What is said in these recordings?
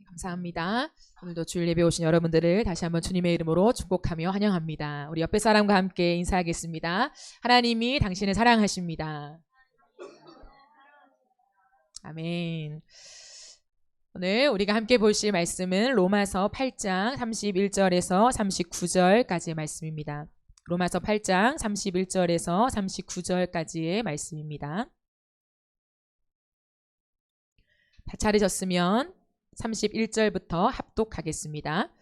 감사합니다. 오늘도 주일 예배 오신 여러분들을 다시 한번 주님의 이름으로 축복하며 환영합니다. 우리 옆에 사람과 함께 인사하겠습니다. 하나님이 당신을 사랑하십니다. 아멘. 오늘 우리가 함께 보실 말씀은 로마서 8장 31절에서 39절까지의 말씀입니다. 로마서 8장 31절에서 39절까지의 말씀입니다. 다 차리셨으면 31절부터 합독하겠습니다.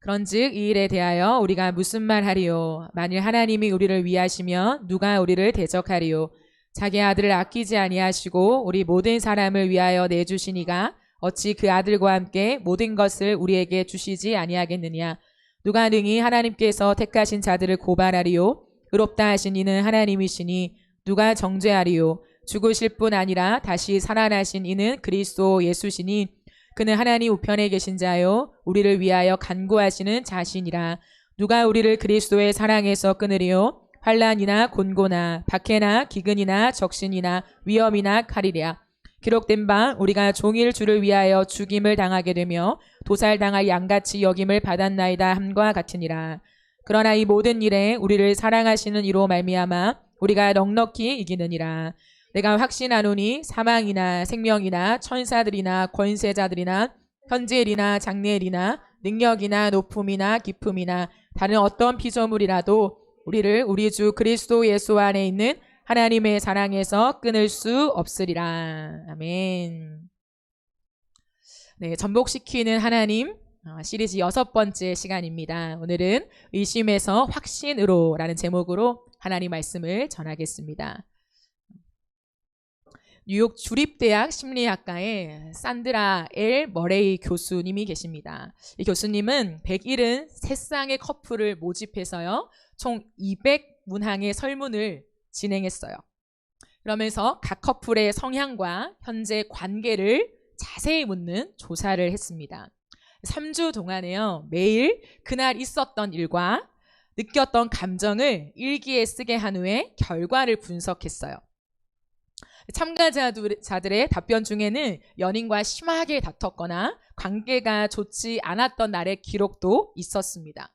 그런즉 이 일에 대하여 우리가 무슨 말하리요? 만일 하나님이 우리를 위하시면 누가 우리를 대적하리요? 자기 아들을 아끼지 아니하시고 우리 모든 사람을 위하여 내주시니가 어찌 그 아들과 함께 모든 것을 우리에게 주시지 아니하겠느냐? 누가 능히 하나님께서 택하신 자들을 고발하리요? 의롭다 하신 이는 하나님이시니 누가 정죄하리요? 죽으실 뿐 아니라 다시 살아나신 이는 그리스도 예수시니 그는 하나님 우편에 계신 자요 우리를 위하여 간구하시는 자신이라. 누가 우리를 그리스도의 사랑에서 끊으리요? 환난이나 곤고나 박해나 기근이나 적신이나 위험이나 칼이랴. 기록된 바 우리가 종일 주를 위하여 죽임을 당하게 되며 도살당할 양같이 여김을 받았나이다 함과 같으니라. 그러나 이 모든 일에 우리를 사랑하시는 이로 말미암아 우리가 넉넉히 이기느니라. 내가 확신하노니 사망이나 생명이나 천사들이나 권세자들이나 현재일이나 장래일이나 능력이나 높음이나 깊음이나 다른 어떤 피조물이라도 우리를 우리 주 그리스도 예수 안에 있는 하나님의 사랑에서 끊을 수 없으리라. 아멘. 네, 전복시키는 하나님 시리즈 6번째 시간입니다. 오늘은 의심에서 확신으로 라는 제목으로 하나님 말씀을 전하겠습니다. 뉴욕 주립대학 심리학과의 산드라 엘 머레이 교수님이 계십니다. 이 교수님은 173쌍의 커플을 모집해서요, 총 200문항의 설문을 진행했어요. 그러면서 각 커플의 성향과 현재 관계를 자세히 묻는 조사를 했습니다. 3주 동안에요, 매일 그날 있었던 일과 느꼈던 감정을 일기에 쓰게 한 후에 결과를 분석했어요. 참가자들의 답변 중에는 연인과 심하게 다퉜거나 관계가 좋지 않았던 날의 기록도 있었습니다.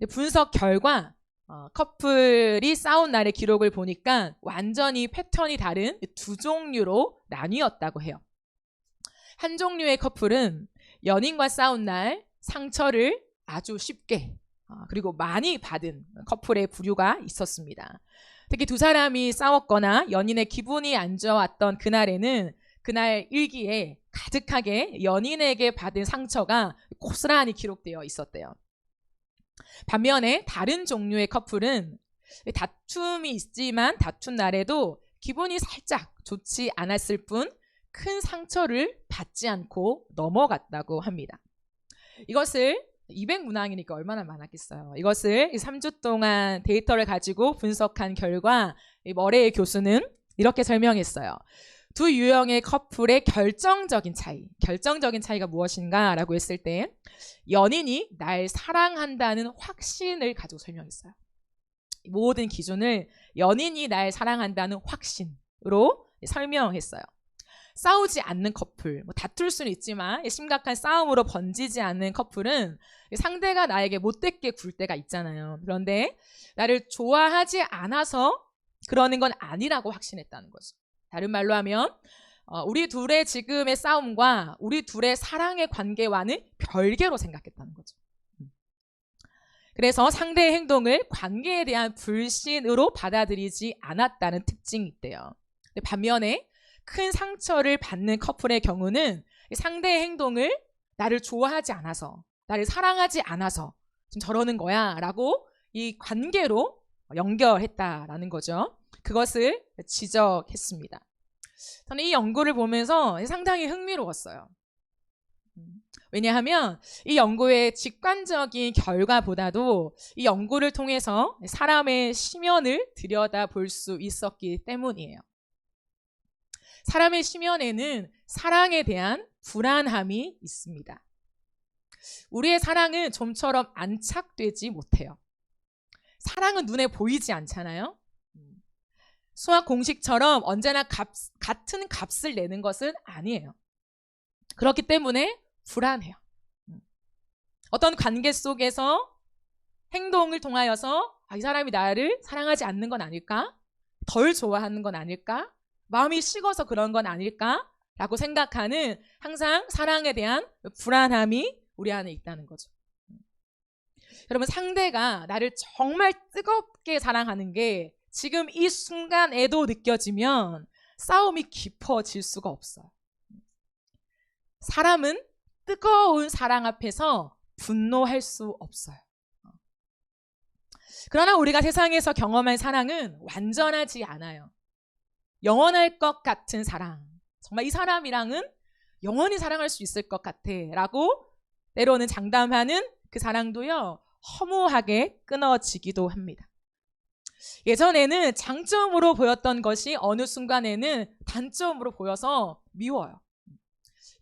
분석 결과 커플이 싸운 날의 기록을 보니까 완전히 패턴이 다른 두 종류로 나뉘었다고 해요. 한 종류의 커플은 연인과 싸운 날 상처를 아주 쉽게 그리고 많이 받은 커플의 부류가 있었습니다. 특히 두 사람이 싸웠거나 연인의 기분이 안 좋았던 그날에는 그날 일기에 가득하게 연인에게 받은 상처가 고스란히 기록되어 있었대요. 반면에 다른 종류의 커플은 다툼이 있지만 다툰 날에도 기분이 살짝 좋지 않았을 뿐 큰 상처를 받지 않고 넘어갔다고 합니다. 이것을 200문항이니까 얼마나 많았겠어요. 이것을 3주 동안 데이터를 가지고 분석한 결과 머레이 교수는 이렇게 설명했어요. 두 유형의 커플의 결정적인 차이가 무엇인가 라고 했을 때 연인이 날 사랑한다는 확신을 가지고 설명했어요. 모든 기준을 연인이 날 사랑한다는 확신으로 설명했어요. 싸우지 않는 커플, 다툴 수는 있지만 심각한 싸움으로 번지지 않는 커플은 상대가 나에게 못되게 굴 때가 있잖아요. 그런데 나를 좋아하지 않아서 그러는 건 아니라고 확신했다는 거죠. 다른 말로 하면 우리 둘의 지금의 싸움과 우리 둘의 사랑의 관계와는 별개로 생각했다는 거죠. 그래서 상대의 행동을 관계에 대한 불신으로 받아들이지 않았다는 특징이 있대요. 반면에 큰 상처를 받는 커플의 경우는 상대의 행동을 나를 좋아하지 않아서, 나를 사랑하지 않아서 지금 저러는 거야 라고 이 관계로 연결했다라는 거죠. 그것을 지적했습니다. 저는 이 연구를 보면서 상당히 흥미로웠어요. 왜냐하면 이 연구의 직관적인 결과보다도 이 연구를 통해서 사람의 심연을 들여다볼 수 있었기 때문이에요. 사람의 심연에는 사랑에 대한 불안함이 있습니다. 우리의 사랑은 좀처럼 안착되지 못해요. 사랑은 눈에 보이지 않잖아요. 수학 공식처럼 언제나 같은 값을 내는 것은 아니에요. 그렇기 때문에 불안해요. 어떤 관계 속에서 행동을 통하여서 이 사람이 나를 사랑하지 않는 건 아닐까? 덜 좋아하는 건 아닐까? 마음이 식어서 그런 건 아닐까? 라고 생각하는 항상 사랑에 대한 불안함이 우리 안에 있다는 거죠. 여러분, 상대가 나를 정말 뜨겁게 사랑하는 게 지금 이 순간에도 느껴지면 싸움이 깊어질 수가 없어요. 사람은 뜨거운 사랑 앞에서 분노할 수 없어요. 그러나 우리가 세상에서 경험한 사랑은 완전하지 않아요. 영원할 것 같은 사랑, 정말 이 사람이랑은 영원히 사랑할 수 있을 것 같아 라고 때로는 장담하는 그 사랑도요, 허무하게 끊어지기도 합니다. 예전에는 장점으로 보였던 것이 어느 순간에는 단점으로 보여서 미워요.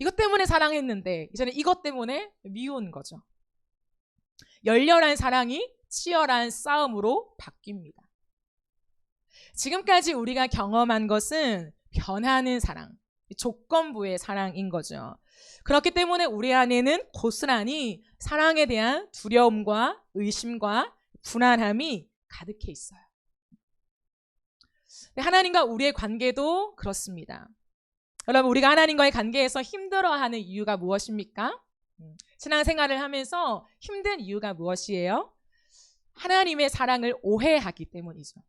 이것 때문에 사랑했는데 이제는 이것 때문에 미운 거죠. 열렬한 사랑이 치열한 싸움으로 바뀝니다. 지금까지 우리가 경험한 것은 변하는 사랑, 조건부의 사랑인 거죠. 그렇기 때문에 우리 안에는 고스란히 사랑에 대한 두려움과 의심과 불안함이 가득해 있어요. 하나님과 우리의 관계도 그렇습니다. 여러분, 우리가 하나님과의 관계에서 힘들어하는 이유가 무엇입니까? 신앙생활을 하면서 힘든 이유가 무엇이에요? 하나님의 사랑을 오해하기 때문이죠.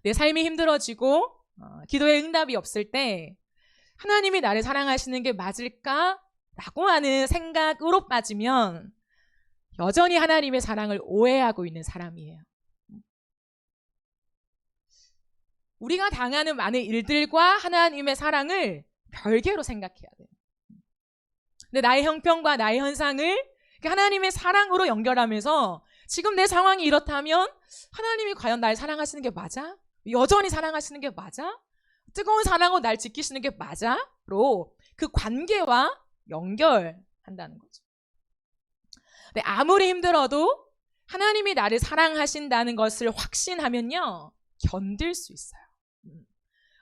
내 삶이 힘들어지고 기도에 응답이 없을 때 하나님이 나를 사랑하시는 게 맞을까? 라고 하는 생각으로 빠지면 여전히 하나님의 사랑을 오해하고 있는 사람이에요. 우리가 당하는 많은 일들과 하나님의 사랑을 별개로 생각해야 돼요. 근데 나의 형편과 나의 현상을 하나님의 사랑으로 연결하면서 지금 내 상황이 이렇다면 하나님이 과연 날 사랑하시는 게 맞아? 여전히 사랑하시는 게 맞아? 뜨거운 사랑으로 날 지키시는 게 맞아? 로 그 관계와 연결한다는 거죠. 근데 아무리 힘들어도 하나님이 나를 사랑하신다는 것을 확신하면요, 견딜 수 있어요.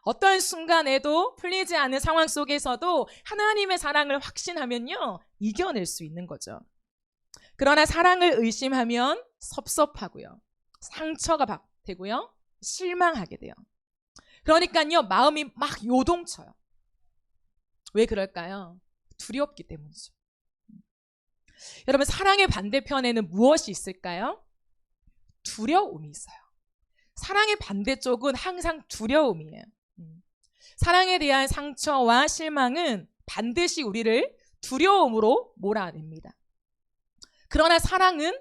어떤 순간에도 풀리지 않는 상황 속에서도 하나님의 사랑을 확신하면요, 이겨낼 수 있는 거죠. 그러나 사랑을 의심하면 섭섭하고요, 상처가 되고요, 실망하게 돼요. 그러니까요, 마음이 막 요동쳐요. 왜 그럴까요? 두렵기 때문이죠. 여러분, 사랑의 반대편에는 무엇이 있을까요? 두려움이 있어요. 사랑의 반대쪽은 항상 두려움이에요. 사랑에 대한 상처와 실망은 반드시 우리를 두려움으로 몰아냅니다. 그러나 사랑은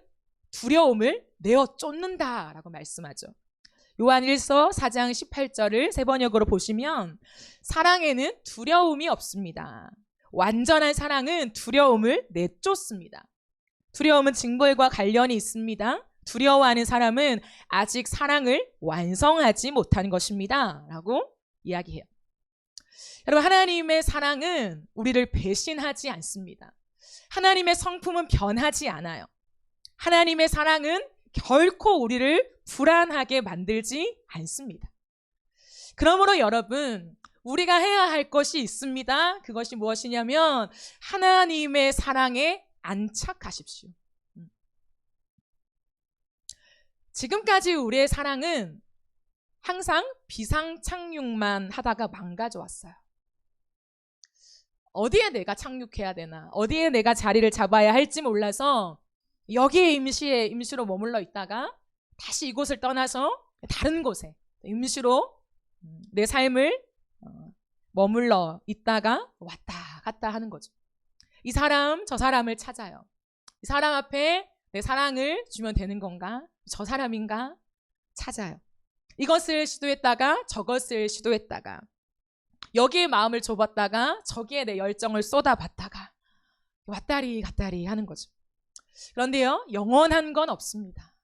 두려움을 내어 쫓는다라고 말씀하죠. 요한 1서 4장 18절을 세 번역으로 보시면 사랑에는 두려움이 없습니다. 완전한 사랑은 두려움을 내쫓습니다. 두려움은 징벌과 관련이 있습니다. 두려워하는 사람은 아직 사랑을 완성하지 못한 것입니다. 라고 이야기해요. 여러분, 하나님의 사랑은 우리를 배신하지 않습니다. 하나님의 성품은 변하지 않아요. 하나님의 사랑은 결코 우리를 불안하게 만들지 않습니다. 그러므로 여러분, 우리가 해야 할 것이 있습니다. 그것이 무엇이냐면 하나님의 사랑에 안착하십시오. 지금까지 우리의 사랑은 항상 비상착륙만 하다가 망가져 왔어요. 어디에 내가 착륙해야 되나, 어디에 내가 자리를 잡아야 할지 몰라서 여기에 임시로 머물러 있다가 다시 이곳을 떠나서 다른 곳에 임시로 내 삶을 머물러 있다가 왔다 갔다 하는 거죠. 이 사람 저 사람을 찾아요. 이 사람 앞에 내 사랑을 주면 되는 건가? 저 사람인가? 찾아요. 이것을 시도했다가 저것을 시도했다가 여기에 마음을 좁았다가 저기에 내 열정을 쏟아봤다가 왔다리 갔다리 하는 거죠. 그런데요, 영원한 건 없습니다.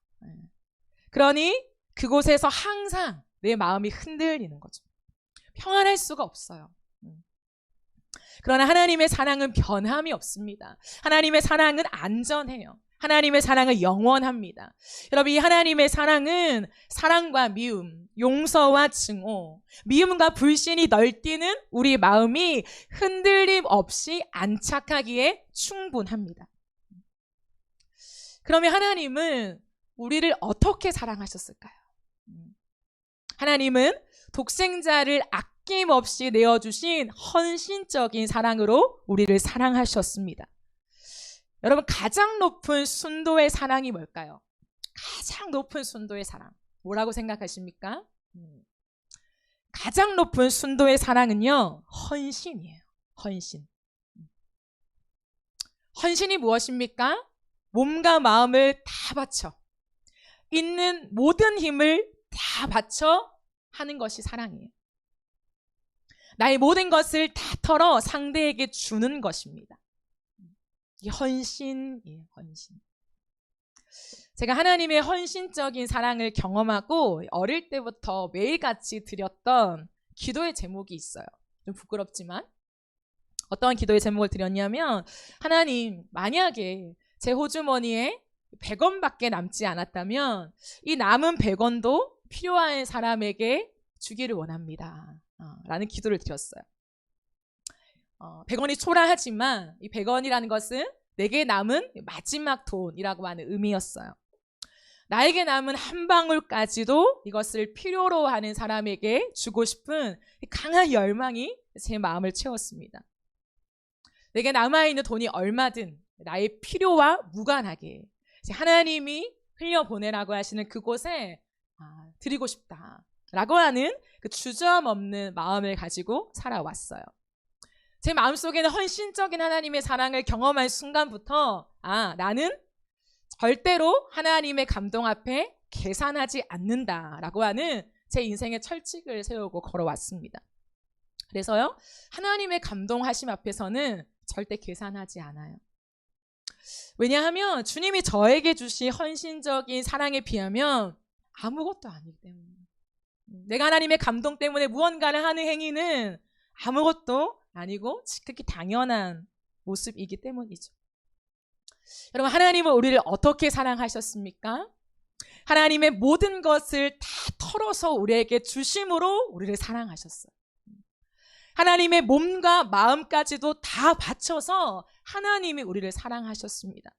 그러니 그곳에서 항상 내 마음이 흔들리는 거죠. 평안할 수가 없어요. 그러나 하나님의 사랑은 변함이 없습니다. 하나님의 사랑은 안전해요. 하나님의 사랑은 영원합니다. 여러분, 이 하나님의 사랑은 사랑과 미움, 용서와 증오, 미움과 불신이 널뛰는 우리 마음이 흔들림 없이 안착하기에 충분합니다. 그러면 하나님은 우리를 어떻게 사랑하셨을까요? 하나님은 독생자를 아낌없이 내어주신 헌신적인 사랑으로 우리를 사랑하셨습니다. 여러분, 가장 높은 순도의 사랑이 뭘까요? 가장 높은 순도의 사랑. 뭐라고 생각하십니까? 가장 높은 순도의 사랑은요, 헌신이에요. 헌신. 헌신이 무엇입니까? 몸과 마음을 다 바쳐, 있는 모든 힘을 다 바쳐 하는 것이 사랑이에요. 나의 모든 것을 다 털어 상대에게 주는 것입니다. 이게 헌신이에요, 헌신. 제가 하나님의 헌신적인 사랑을 경험하고 어릴 때부터 매일같이 드렸던 기도의 제목이 있어요. 좀 부끄럽지만 어떤 기도의 제목을 드렸냐면, 하나님, 만약에 제 호주머니에 100원밖에 남지 않았다면 이 남은 100원도 필요한 사람에게 주기를 원합니다. 라는 기도를 드렸어요. 100원이 초라하지만 이 100원이라는 것은 내게 남은 마지막 돈이라고 하는 의미였어요. 나에게 남은 한 방울까지도 이것을 필요로 하는 사람에게 주고 싶은 강한 열망이 제 마음을 채웠습니다. 내게 남아있는 돈이 얼마든 나의 필요와 무관하게 하나님이 흘려보내라고 하시는 그곳에 드리고 싶다라고 하는 그 주저없는 마음을 가지고 살아왔어요. 제 마음속에는 헌신적인 하나님의 사랑을 경험한 순간부터 나는 절대로 하나님의 감동 앞에 계산하지 않는다라고 하는 제 인생의 철칙을 세우고 걸어왔습니다. 그래서요, 하나님의 감동하심 앞에서는 절대 계산하지 않아요. 왜냐하면 주님이 저에게 주신 헌신적인 사랑에 비하면 아무것도 아니기 때문에, 내가 하나님의 감동 때문에 무언가를 하는 행위는 아무것도 아니고 특히 당연한 모습이기 때문이죠. 여러분, 하나님은 우리를 어떻게 사랑하셨습니까? 하나님의 모든 것을 다 털어서 우리에게 주심으로 우리를 사랑하셨어요. 하나님의 몸과 마음까지도 다 바쳐서 하나님이 우리를 사랑하셨습니다.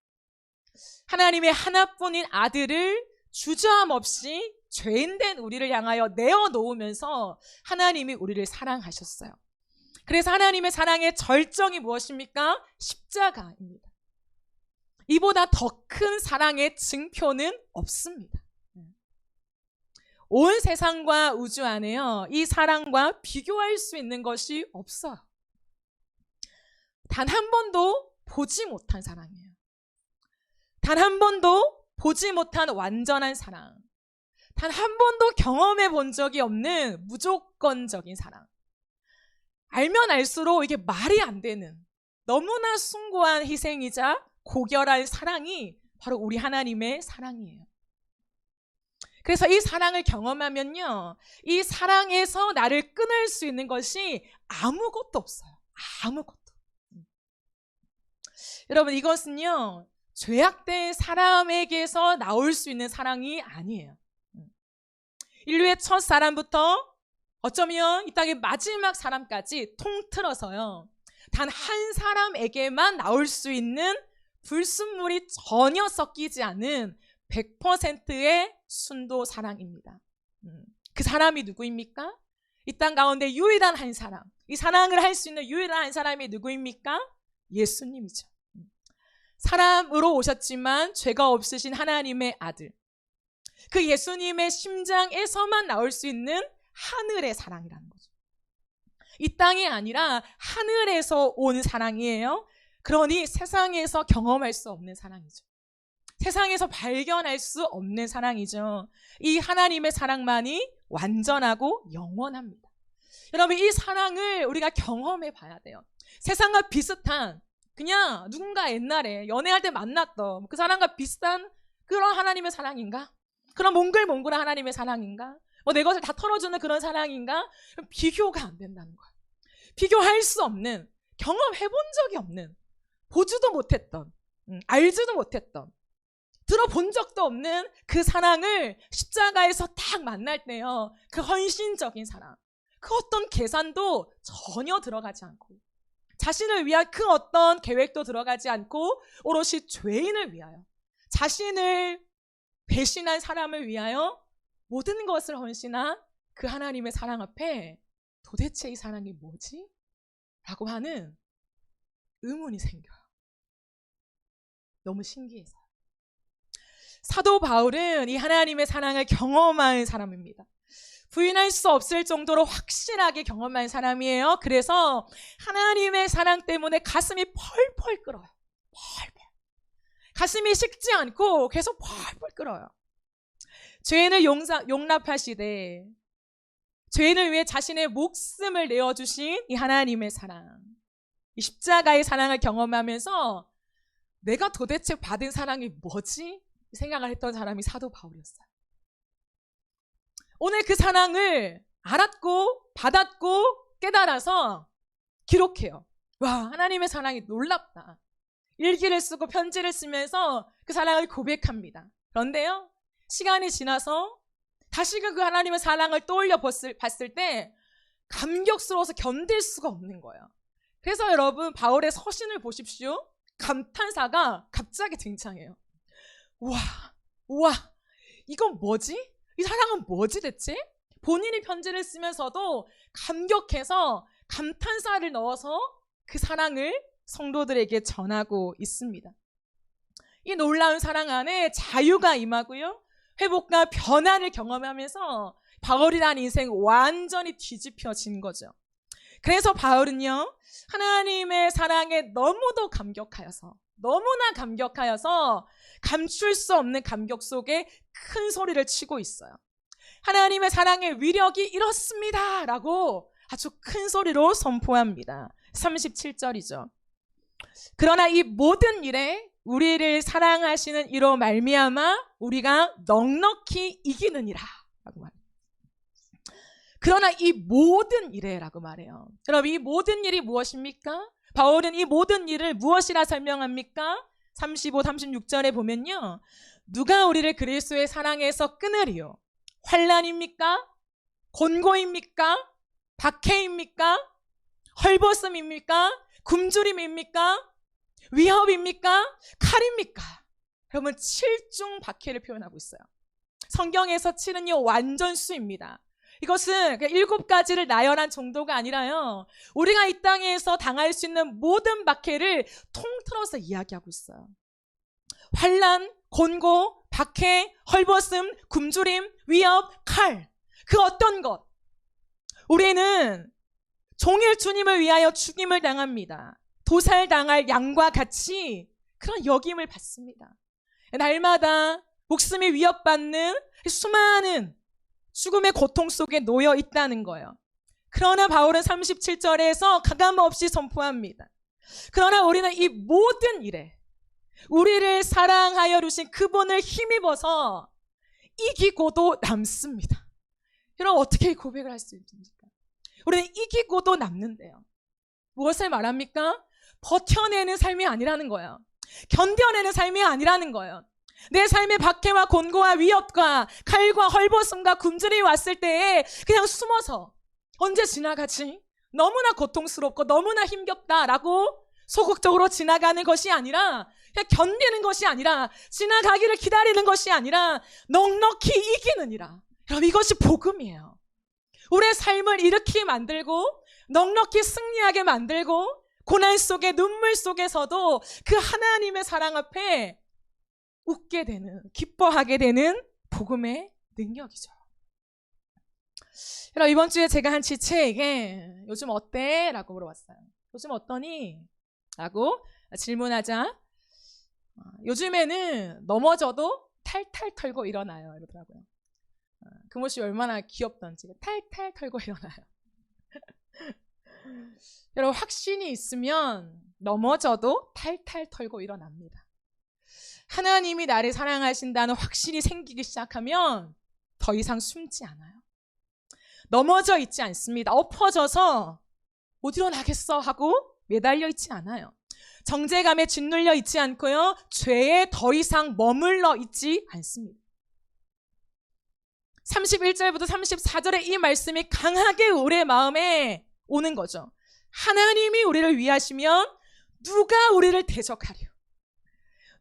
하나님의 하나뿐인 아들을 주저함 없이 죄인된 우리를 향하여 내어놓으면서 하나님이 우리를 사랑하셨어요. 그래서 하나님의 사랑의 절정이 무엇입니까? 십자가입니다. 이보다 더 큰 사랑의 증표는 없습니다. 온 세상과 우주 안에요, 이 사랑과 비교할 수 있는 것이 없어요. 단 한 번도 보지 못한 사랑이에요. 단 한 번도 보지 못한 완전한 사랑. 단 한 번도 경험해 본 적이 없는 무조건적인 사랑. 알면 알수록 이게 말이 안 되는 너무나 숭고한 희생이자 고결한 사랑이 바로 우리 하나님의 사랑이에요. 그래서 이 사랑을 경험하면요, 이 사랑에서 나를 끊을 수 있는 것이 아무것도 없어요. 아무것도. 여러분, 이것은요, 죄악된 사람에게서 나올 수 있는 사랑이 아니에요. 인류의 첫 사람부터 어쩌면 이 땅의 마지막 사람까지 통틀어서요, 단 한 사람에게만 나올 수 있는 불순물이 전혀 섞이지 않은 100%의 순도 사랑입니다. 그 사람이 누구입니까? 이 땅 가운데 유일한 한 사람, 이 사랑을 할 수 있는 유일한 한 사람이 누구입니까? 예수님이죠. 사람으로 오셨지만 죄가 없으신 하나님의 아들, 그 예수님의 심장에서만 나올 수 있는 하늘의 사랑이라는 거죠. 이 땅이 아니라 하늘에서 온 사랑이에요. 그러니 세상에서 경험할 수 없는 사랑이죠. 세상에서 발견할 수 없는 사랑이죠. 이 하나님의 사랑만이 완전하고 영원합니다. 여러분, 이 사랑을 우리가 경험해 봐야 돼요. 세상과 비슷한, 그냥 누군가 옛날에 연애할 때 만났던 그 사람과 비슷한 그런 하나님의 사랑인가? 그런 몽글몽글한 하나님의 사랑인가? 내 것을 다 털어주는 그런 사랑인가? 비교가 안 된다는 거예요. 비교할 수 없는, 경험해 본 적이 없는, 보지도 못했던, 알지도 못했던 들어본 적도 없는 그 사랑을 십자가에서 딱 만날 때요. 그 헌신적인 사랑. 그 어떤 계산도 전혀 들어가지 않고 자신을 위한 그 어떤 계획도 들어가지 않고 오롯이 죄인을 위하여 자신을 배신한 사람을 위하여 모든 것을 헌신한 그 하나님의 사랑 앞에 도대체 이 사랑이 뭐지? 라고 하는 의문이 생겨요. 너무 신기해서. 사도 바울은 이 하나님의 사랑을 경험한 사람입니다. 부인할 수 없을 정도로 확실하게 경험한 사람이에요. 그래서 하나님의 사랑 때문에 가슴이 펄펄 끓어요. 펄펄. 가슴이 식지 않고 계속 펄펄 끓어요. 죄인을 용납하시되 죄인을 위해 자신의 목숨을 내어주신 이 하나님의 사랑, 이 십자가의 사랑을 경험하면서 내가 도대체 받은 사랑이 뭐지? 생각을 했던 사람이 사도 바울이었어요. 오늘 그 사랑을 알았고 받았고 깨달아서 기록해요. 와, 하나님의 사랑이 놀랍다. 일기를 쓰고 편지를 쓰면서 그 사랑을 고백합니다. 그런데요, 시간이 지나서 다시금 그 하나님의 사랑을 떠올려 봤을 때 감격스러워서 견딜 수가 없는 거예요. 그래서 여러분, 바울의 서신을 보십시오. 감탄사가 갑자기 등장해요. 우와, 이건 뭐지? 이 사랑은 뭐지 대체? 본인이 편지를 쓰면서도 감격해서 감탄사를 넣어서 그 사랑을 성도들에게 전하고 있습니다. 이 놀라운 사랑 안에 자유가 임하고요, 회복과 변화를 경험하면서 바울이라는 인생 완전히 뒤집혀진 거죠. 그래서 바울은요, 하나님의 사랑에 너무나 감격하여서 감출 수 없는 감격 속에 큰 소리를 치고 있어요. 하나님의 사랑의 위력이 이렇습니다 라고 아주 큰 소리로 선포합니다. 37절이죠. 그러나 이 모든 일에 우리를 사랑하시는 이로 말미암아 우리가 넉넉히 이기느니라 라고 말해요. 그러나 이 모든 일에 라고 말해요. 여러분, 이 모든 일이 무엇입니까? 바울은 이 모든 일을 무엇이라 설명합니까? 35, 36절에 보면요, 누가 우리를 그리스도의 사랑에서 끊으리요? 환난입니까? 곤고입니까? 박해입니까? 헐벗음입니까? 굶주림입니까? 위협입니까? 칼입니까? 여러분, 7중 박해를 표현하고 있어요. 성경에서 7은요 완전수입니다. 이것은 7가지를 나열한 정도가 아니라요, 우리가 이 땅에서 당할 수 있는 모든 박해를 통틀어서 이야기하고 있어요. 환난, 곤고, 박해, 헐벗음, 굶주림, 위협, 칼, 그 어떤 것, 우리는 종일 주님을 위하여 죽임을 당합니다. 도살당할 양과 같이 그런 역임을 받습니다. 날마다 목숨이 위협받는 수많은 죽음의 고통 속에 놓여 있다는 거예요. 그러나 바울은 37절에서 가감없이 선포합니다. 그러나 우리는 이 모든 일에 우리를 사랑하여 주신 그분을 힘입어서 이기고도 남습니다. 여러분, 어떻게 이 고백을 할 수 있습니까? 우리는 이기고도 남는데요. 무엇을 말합니까? 버텨내는 삶이 아니라는 거예요. 견뎌내는 삶이 아니라는 거예요. 내 삶의 박해와 곤고와 위협과 칼과 헐벗음과 굶주림이 왔을 때에 그냥 숨어서 언제 지나가지? 너무나 고통스럽고 너무나 힘겹다라고 소극적으로 지나가는 것이 아니라, 그냥 견디는 것이 아니라, 지나가기를 기다리는 것이 아니라 넉넉히 이기느니라. 여러분, 이것이 복음이에요. 우리의 삶을 일으키게 만들고 넉넉히 승리하게 만들고 고난 속에 눈물 속에서도 그 하나님의 사랑 앞에 웃게 되는, 기뻐하게 되는 복음의 능력이죠. 여러분, 이번 주에 제가 한 지체에게 요즘 어때? 라고 물어봤어요. 요즘 어떠니? 라고 질문하자 요즘에는 넘어져도 탈탈 털고 일어나요 이러더라고요. 그 모습이 얼마나 귀엽던지. 탈탈 털고 일어나요. 여러분, 확신이 있으면 넘어져도 탈탈 털고 일어납니다. 하나님이 나를 사랑하신다는 확신이 생기기 시작하면 더 이상 숨지 않아요. 넘어져 있지 않습니다. 엎어져서 못 일어나겠어 하고 매달려 있지 않아요. 정죄감에 짓눌려 있지 않고요. 죄에 더 이상 머물러 있지 않습니다. 31절부터 34절의 이 말씀이 강하게 우리의 마음에 오는 거죠. 하나님이 우리를 위하시면 누가 우리를 대적하리요?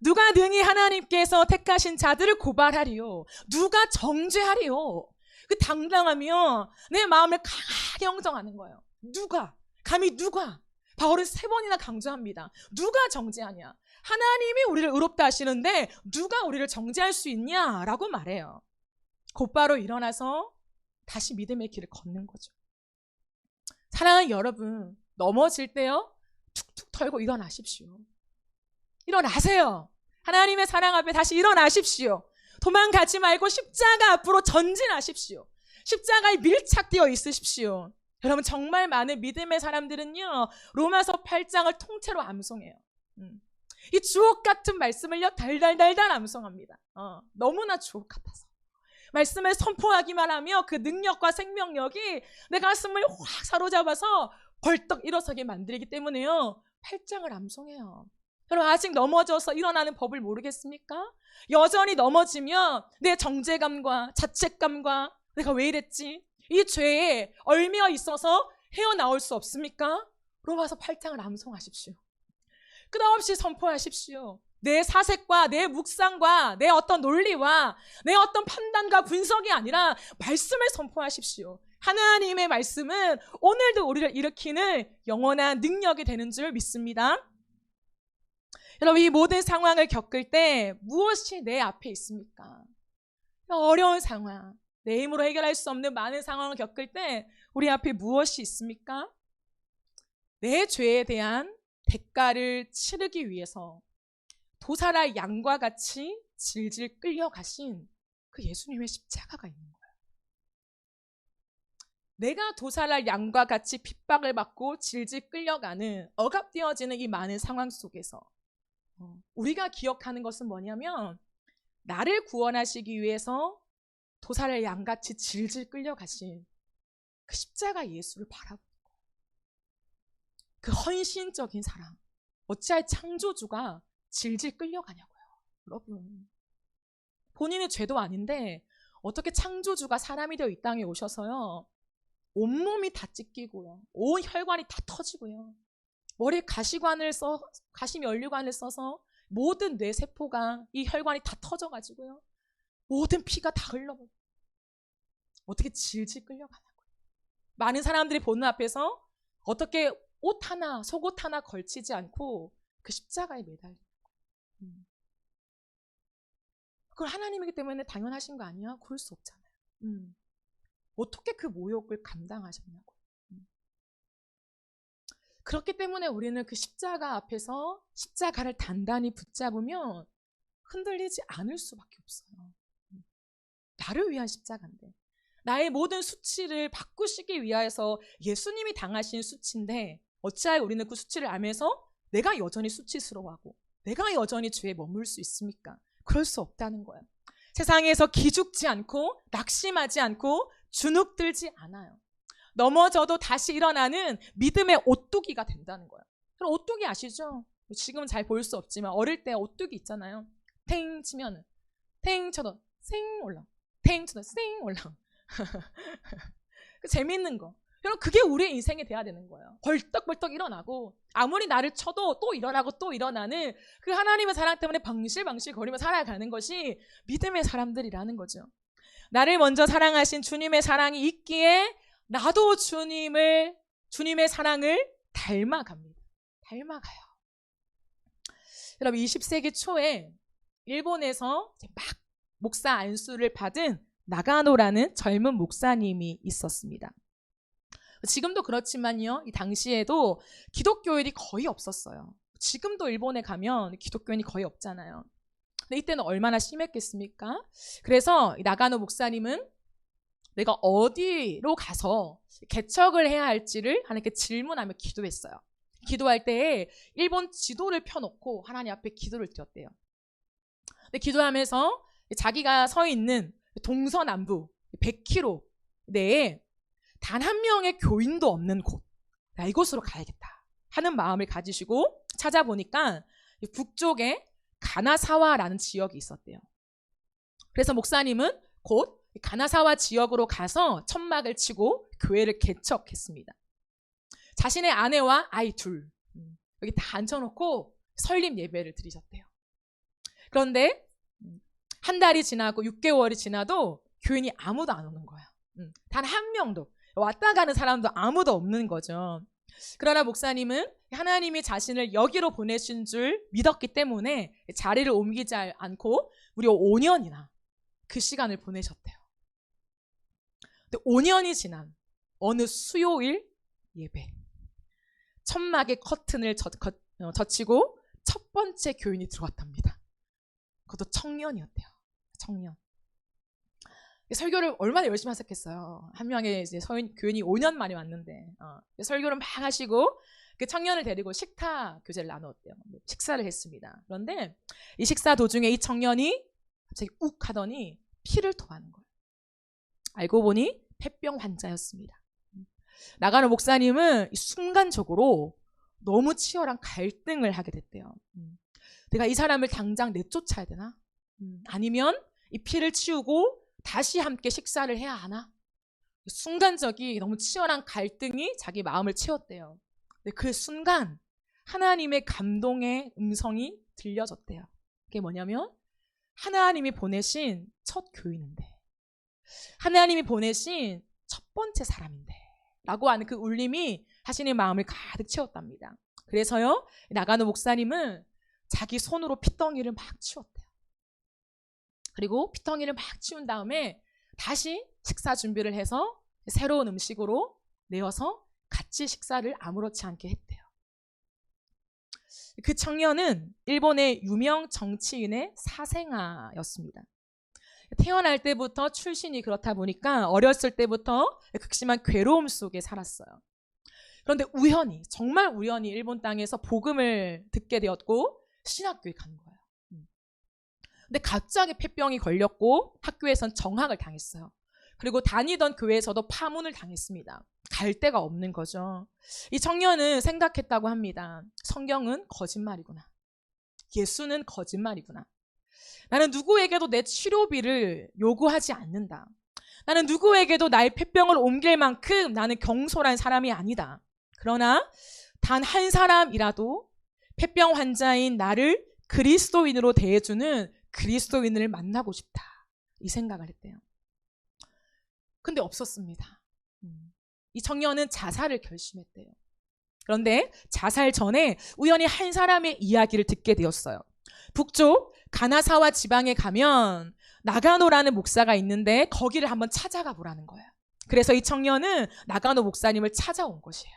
누가 능히 하나님께서 택하신 자들을 고발하리요? 누가 정죄하리요? 그 당당하며 내 마음을 강하게 영정하는 거예요. 누가? 감히 누가? 바울은 3번이나 강조합니다. 누가 정죄하냐? 하나님이 우리를 의롭다 하시는데 누가 우리를 정죄할 수 있냐라고 말해요. 곧바로 일어나서 다시 믿음의 길을 걷는 거죠. 사랑하는 여러분, 넘어질 때요, 툭툭 털고 일어나십시오. 일어나세요. 하나님의 사랑 앞에 다시 일어나십시오. 도망가지 말고 십자가 앞으로 전진하십시오. 십자가에 밀착되어 있으십시오. 여러분, 정말 많은 믿음의 사람들은요, 로마서 8장을 통째로 암송해요. 이 주옥 같은 말씀을요, 달달달달 암송합니다. 너무나 주옥 같아서. 말씀을 선포하기만 하며 그 능력과 생명력이 내 가슴을 확 사로잡아서 벌떡 일어서게 만들기 때문에요, 8장을 암송해요. 여러분, 아직 넘어져서 일어나는 법을 모르겠습니까? 여전히 넘어지면 내 정죄감과 자책감과 내가 왜 이랬지? 이 죄에 얽매여 있어서 헤어나올 수 없습니까? 로마서 8장을 암송하십시오. 끝없이 선포하십시오. 내 사색과 내 묵상과 내 어떤 논리와 내 어떤 판단과 분석이 아니라 말씀을 선포하십시오. 하나님의 말씀은 오늘도 우리를 일으키는 영원한 능력이 되는 줄 믿습니다. 여러분, 이 모든 상황을 겪을 때 무엇이 내 앞에 있습니까? 어려운 상황, 내 힘으로 해결할 수 없는 많은 상황을 겪을 때 우리 앞에 무엇이 있습니까? 내 죄에 대한 대가를 치르기 위해서 도살할 양과 같이 질질 끌려가신 그 예수님의 십자가가 있는 거예요. 내가 도살할 양과 같이 핍박을 받고 질질 끌려가는, 억압되어지는 이 많은 상황 속에서 우리가 기억하는 것은 뭐냐면, 나를 구원하시기 위해서 도살할 양같이 질질 끌려가신 그 십자가 예수를 바라보는 거예요. 그 헌신적인 사랑. 어찌할 창조주가 질질 끌려가냐고요. 여러분, 본인의 죄도 아닌데 어떻게 창조주가 사람이 되어 이 땅에 오셔서요, 온몸이 다 찢기고요, 온 혈관이 다 터지고요, 머리에 가시면류관을 써서 모든 뇌세포가, 이 혈관이 다 터져가지고요, 모든 피가 다 흘러버려요. 어떻게 질질 끌려가냐고요. 많은 사람들이 보는 앞에서 어떻게 옷 하나, 속옷 하나 걸치지 않고 그 십자가에 매달려요. 그걸 하나님이기 때문에 당연하신 거 아니야? 그럴 수 없잖아요. 어떻게 그 모욕을 감당하셨냐고요. 그렇기 때문에 우리는 그 십자가 앞에서 십자가를 단단히 붙잡으면 흔들리지 않을 수밖에 없어요. 나를 위한 십자가인데, 나의 모든 수치를 바꾸시기 위해서 예수님이 당하신 수치인데, 어찌하여 우리는 그 수치를 알면서 내가 여전히 수치스러워하고 내가 여전히 죄에 머물 수 있습니까? 그럴 수 없다는 거예요. 세상에서 기죽지 않고 낙심하지 않고 주눅들지 않아요. 넘어져도 다시 일어나는 믿음의 오뚜기가 된다는 거예요. 그럼 오뚜기 아시죠? 지금은 잘 볼 수 없지만 어릴 때 오뚜기 있잖아요. 탱 치면은 탱 쳐도 쌩 올라, 탱 쳐도 쌩 올라. 재밌는 거. 여러분, 그게 우리의 인생이 돼야 되는 거예요. 벌떡벌떡 일어나고 아무리 나를 쳐도 또 일어나고 또 일어나는 그 하나님의 사랑 때문에 방실방실 거리며 살아가는 것이 믿음의 사람들이라는 거죠. 나를 먼저 사랑하신 주님의 사랑이 있기에 나도 주님의 사랑을 닮아갑니다. 닮아가요. 여러분, 20세기 초에 일본에서 막 목사 안수를 받은 나가노라는 젊은 목사님이 있었습니다. 지금도 그렇지만요, 이 당시에도 기독교인이 거의 없었어요. 지금도 일본에 가면 기독교인이 거의 없잖아요. 근데 이때는 얼마나 심했겠습니까? 그래서 나가노 목사님은 내가 어디로 가서 개척을 해야 할지를 하나님께 질문하며 기도했어요. 기도할 때에 일본 지도를 펴놓고 하나님 앞에 기도를 드렸대요. 근데 기도하면서 자기가 서 있는 동서남부 100km 내에 단 한 명의 교인도 없는 곳, 나 이곳으로 가야겠다 하는 마음을 가지시고 찾아보니까 북쪽에 가나사와라는 지역이 있었대요. 그래서 목사님은 곧 가나사와 지역으로 가서 천막을 치고 교회를 개척했습니다. 자신의 아내와 아이 둘 여기 다 앉혀놓고 설립 예배를 드리셨대요. 그런데 한 달이 지나고 6개월이 지나도 교인이 아무도 안 오는 거야. 단 한 명도. 왔다 가는 사람도 아무도 없는 거죠. 그러나 목사님은 하나님이 자신을 여기로 보내신 줄 믿었기 때문에 자리를 옮기지 않고 무려 5년이나 그 시간을 보내셨대요. 근데 5년이 지난 어느 수요일 예배, 천막의 커튼을 젖히고 첫 번째 교인이 들어왔답니다. 그것도 청년이었대요. 청년. 설교를 얼마나 열심히 하셨겠어요. 한 명의 이제 교인이 5년 만에 왔는데 설교를 막 하시고 그 청년을 데리고 식탁 교제를 나누었대요. 식사를 했습니다. 그런데 이 식사 도중에 이 청년이 갑자기 욱 하더니 피를 토하는 거예요. 알고 보니 폐병 환자였습니다. 나가노 목사님은 순간적으로 너무 치열한 갈등을 하게 됐대요. 내가 이 사람을 당장 내쫓아야 되나? 아니면 이 피를 치우고 다시 함께 식사를 해야 하나? 순간적인 너무 치열한 갈등이 자기 마음을 채웠대요. 근데 그 순간 하나님의 감동의 음성이 들려졌대요. 그게 뭐냐면 하나님이 보내신 첫 교인인데, 하나님이 보내신 첫 번째 사람인데 라고 하는 그 울림이 자신의 마음을 가득 채웠답니다. 그래서요, 나가노 목사님은 자기 손으로 핏덩이를 막 치웠대요. 그리고 핏덩이를 막 치운 다음에 다시 식사 준비를 해서 새로운 음식으로 내어서 같이 식사를 아무렇지 않게 했대요. 그 청년은 일본의 유명 정치인의 사생아였습니다. 태어날 때부터 출신이 그렇다 보니까 어렸을 때부터 극심한 괴로움 속에 살았어요. 그런데 우연히, 정말 우연히 일본 땅에서 복음을 듣게 되었고 신학교에 간 거예요. 근데 갑자기 폐병이 걸렸고 학교에선 정학을 당했어요. 그리고 다니던 교회에서도 파문을 당했습니다. 갈 데가 없는 거죠. 이 청년은 생각했다고 합니다. 성경은 거짓말이구나. 예수는 거짓말이구나. 나는 누구에게도 내 치료비를 요구하지 않는다. 나는 누구에게도 나의 폐병을 옮길 만큼 나는 경솔한 사람이 아니다. 그러나 단 한 사람이라도 폐병 환자인 나를 그리스도인으로 대해주는 그리스도인을 만나고 싶다. 이 생각을 했대요. 근데 없었습니다. 이 청년은 자살을 결심했대요. 그런데 자살 전에 우연히 한 사람의 이야기를 듣게 되었어요. 북쪽 가나사와 지방에 가면 나가노라는 목사가 있는데 거기를 한번 찾아가 보라는 거예요. 그래서 이 청년은 나가노 목사님을 찾아온 것이에요.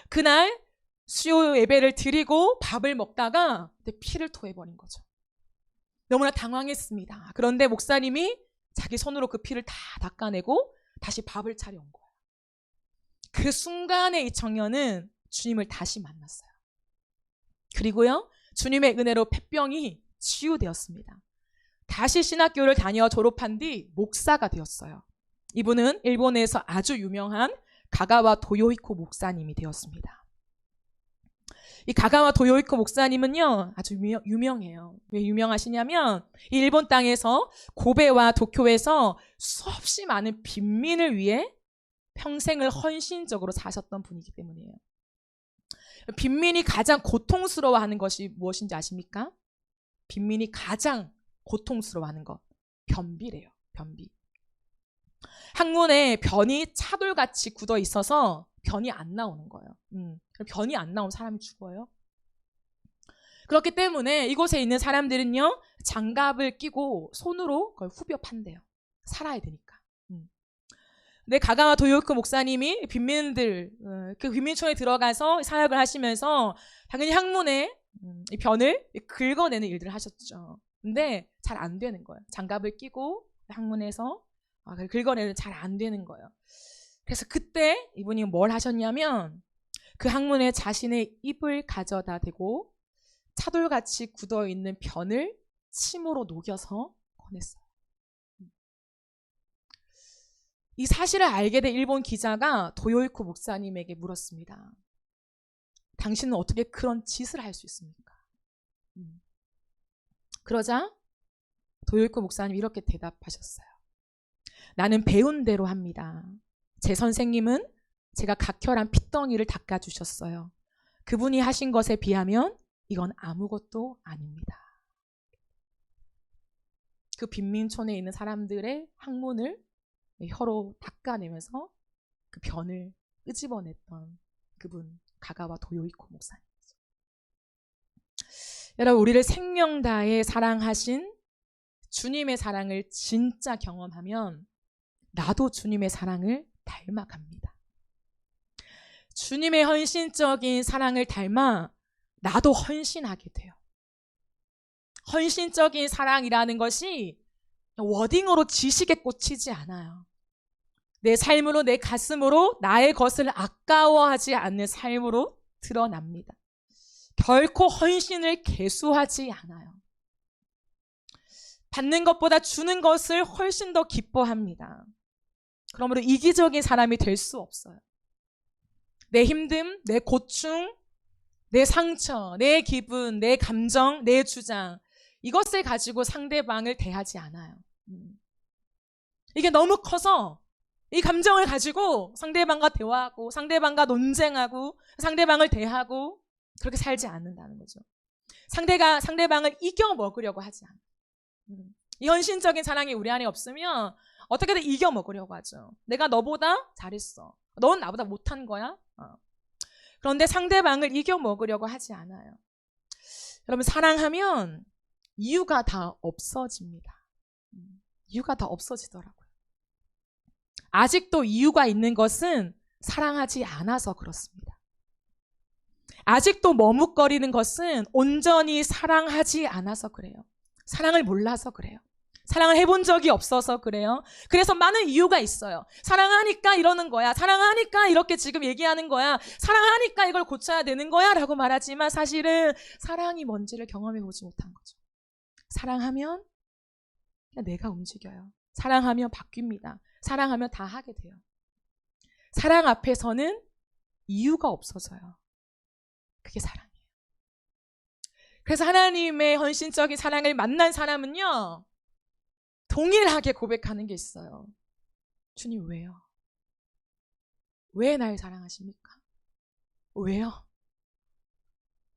그날 수요 예배를 드리고 밥을 먹다가 피를 토해버린 거죠. 너무나 당황했습니다. 그런데 목사님이 자기 손으로 그 피를 다 닦아내고 다시 밥을 차려온 거예요. 그 순간에 이 청년은 주님을 다시 만났어요. 그리고요, 주님의 은혜로 폐병이 치유되었습니다. 다시 신학교를 다녀 졸업한 뒤 목사가 되었어요. 이분은 일본에서 아주 유명한 가가와 도요히코 목사님이 되었습니다. 이 가가와 도요히코 목사님은요, 아주 유명해요. 왜 유명하시냐면 이 일본 땅에서 고베와 도쿄에서 수없이 많은 빈민을 위해 평생을 헌신적으로 사셨던 분이기 때문이에요. 빈민이 가장 고통스러워하는 것이 무엇인지 아십니까? 빈민이 가장 고통스러워하는 것, 변비래요. 변비. 항문에 변이 차돌같이 굳어 있어서 변이 안 나오는 거예요. 변이 안 나온 사람이 죽어요. 그렇기 때문에 이곳에 있는 사람들은요, 장갑을 끼고 손으로 그걸 후벼 판대요. 살아야 되니까. 근데 가가와 도요히코 목사님이 빈민들, 그 빈민촌에 들어가서 사역을 하시면서 당연히 항문에 이 변을 긁어내는 일들을 하셨죠. 근데 잘 안 되는 거예요. 장갑을 끼고 항문에서 긁어내는 잘 안 되는 거예요. 그래서 그때 이분이 뭘 하셨냐면 그 항문에 자신의 입을 가져다 대고 차돌같이 굳어있는 변을 침으로 녹여서 꺼냈어요. 이 사실을 알게 된 일본 기자가 도요히코 목사님에게 물었습니다. 당신은 어떻게 그런 짓을 할 수 있습니까? 그러자 도요이코 목사님 이렇게 대답하셨어요. 나는 배운 대로 합니다. 제 선생님은 제가 각혈한 핏덩이를 닦아주셨어요. 그분이 하신 것에 비하면 이건 아무것도 아닙니다. 그 빈민촌에 있는 사람들의 항문을 혀로 닦아내면서 그 변을 끄집어냈던 그분, 가가와 도요이코 목사님이죠. 여러분, 우리를 생명 다해 사랑하신 주님의 사랑을 진짜 경험하면 나도 주님의 사랑을 닮아갑니다. 주님의 헌신적인 사랑을 닮아 나도 헌신하게 돼요. 헌신적인 사랑이라는 것이 워딩으로 지식에 꽂히지 않아요. 내 삶으로, 내 가슴으로 나의 것을 아까워하지 않는 삶으로 드러납니다. 결코 헌신을 계수하지 않아요. 받는 것보다 주는 것을 훨씬 더 기뻐합니다. 그러므로 이기적인 사람이 될 수 없어요. 내 힘듦, 내 고충, 내 상처, 내 기분, 내 감정, 내 주장, 이것을 가지고 상대방을 대하지 않아요. 이게 너무 커서 이 감정을 가지고 상대방과 대화하고 상대방과 논쟁하고 상대방을 대하고 그렇게 살지 않는다는 거죠. 상대방을 이겨 먹으려고 하지 않아요. 이 헌신적인 사랑이 우리 안에 없으면 어떻게든 이겨 먹으려고 하죠. 내가 너보다 잘했어. 넌 나보다 못한 거야. 그런데 상대방을 이겨 먹으려고 하지 않아요. 여러분, 사랑하면 이유가 다 없어집니다. 이유가 다 없어지더라고요. 아직도 이유가 있는 것은 사랑하지 않아서 그렇습니다. 아직도 머뭇거리는 것은 온전히 사랑하지 않아서 그래요. 사랑을 몰라서 그래요. 사랑을 해본 적이 없어서 그래요. 그래서 많은 이유가 있어요. 사랑하니까 이러는 거야. 사랑하니까 이렇게 지금 얘기하는 거야. 사랑하니까 이걸 고쳐야 되는 거야 라고 말하지만 사실은 사랑이 뭔지를 경험해 보지 못한 거죠. 사랑하면 그냥 내가 움직여요. 사랑하면 바뀝니다. 사랑하면 다 하게 돼요. 사랑 앞에서는 이유가 없어져요. 그게 사랑이에요. 그래서 하나님의 헌신적인 사랑을 만난 사람은요, 동일하게 고백하는 게 있어요. 주님, 왜요? 왜 날 사랑하십니까? 왜요?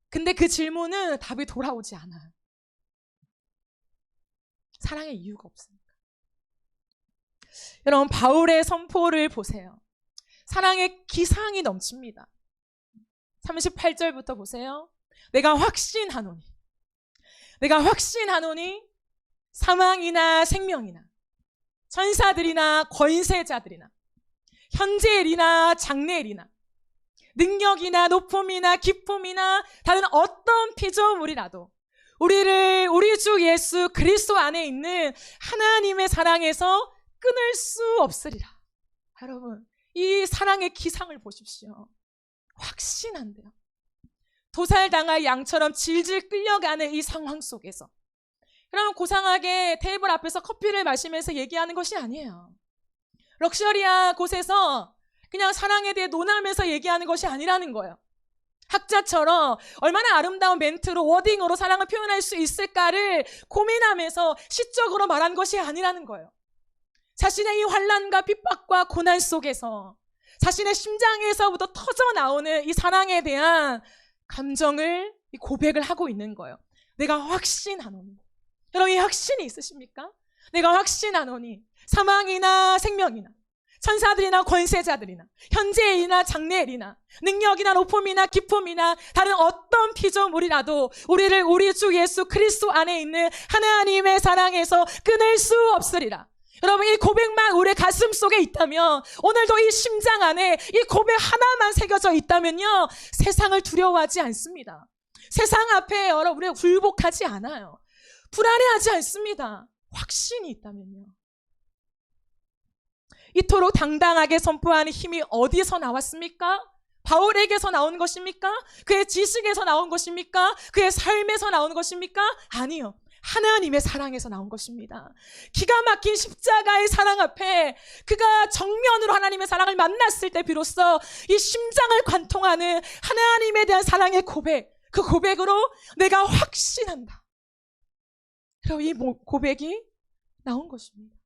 근데 그 질문은 답이 돌아오지 않아요. 사랑의 이유가 없으니까. 여러분, 바울의 선포를 보세요. 사랑의 기상이 넘칩니다. 38절부터 보세요. 내가 확신하노니 사망이나 생명이나 천사들이나 권세자들이나 현재일이나 장래일이나 능력이나 높음이나 기쁨이나 다른 어떤 피조물이라도 우리 주 예수 그리스도 안에 있는 하나님의 사랑에서 끊을 수 없으리라. 여러분, 이 사랑의 기상을 보십시오. 확신한대요. 도살당할 양처럼 질질 끌려가는 이 상황 속에서 그럼 고상하게 테이블 앞에서 커피를 마시면서 얘기하는 것이 아니에요. 럭셔리한 곳에서 그냥 사랑에 대해 논하면서 얘기하는 것이 아니라는 거예요. 학자처럼 얼마나 아름다운 멘트로 워딩으로 사랑을 표현할 수 있을까를 고민하면서 시적으로 말한 것이 아니라는 거예요. 자신의 이 환난과 핍박과 고난 속에서 자신의 심장에서부터 터져 나오는 이 사랑에 대한 감정을, 이 고백을 하고 있는 거예요. 내가 확신하노니. 여러분, 이 확신이 있으십니까? 내가 확신하노니 사망이나 생명이나 천사들이나 권세자들이나 현재일이나 장래일이나 능력이나 높음이나 기쁨이나 다른 어떤 피조물이라도 우리를 우리 주 예수 그리스도 안에 있는 하나님의 사랑에서 끊을 수 없으리라. 여러분, 이 고백만 우리 가슴 속에 있다면, 오늘도 이 심장 안에 이 고백 하나만 새겨져 있다면요, 세상을 두려워하지 않습니다. 세상 앞에 여러분, 우리가 굴복하지 않아요. 불안해하지 않습니다. 확신이 있다면요. 이토록 당당하게 선포하는 힘이 어디서 나왔습니까? 바울에게서 나온 것입니까? 그의 지식에서 나온 것입니까? 그의 삶에서 나온 것입니까? 아니요. 하나님의 사랑에서 나온 것입니다. 기가 막힌 십자가의 사랑 앞에 그가 정면으로 하나님의 사랑을 만났을 때 비로소 이 심장을 관통하는 하나님에 대한 사랑의 고백, 그 고백으로 내가 확신한다. 그리고 이 고백이 나온 것입니다.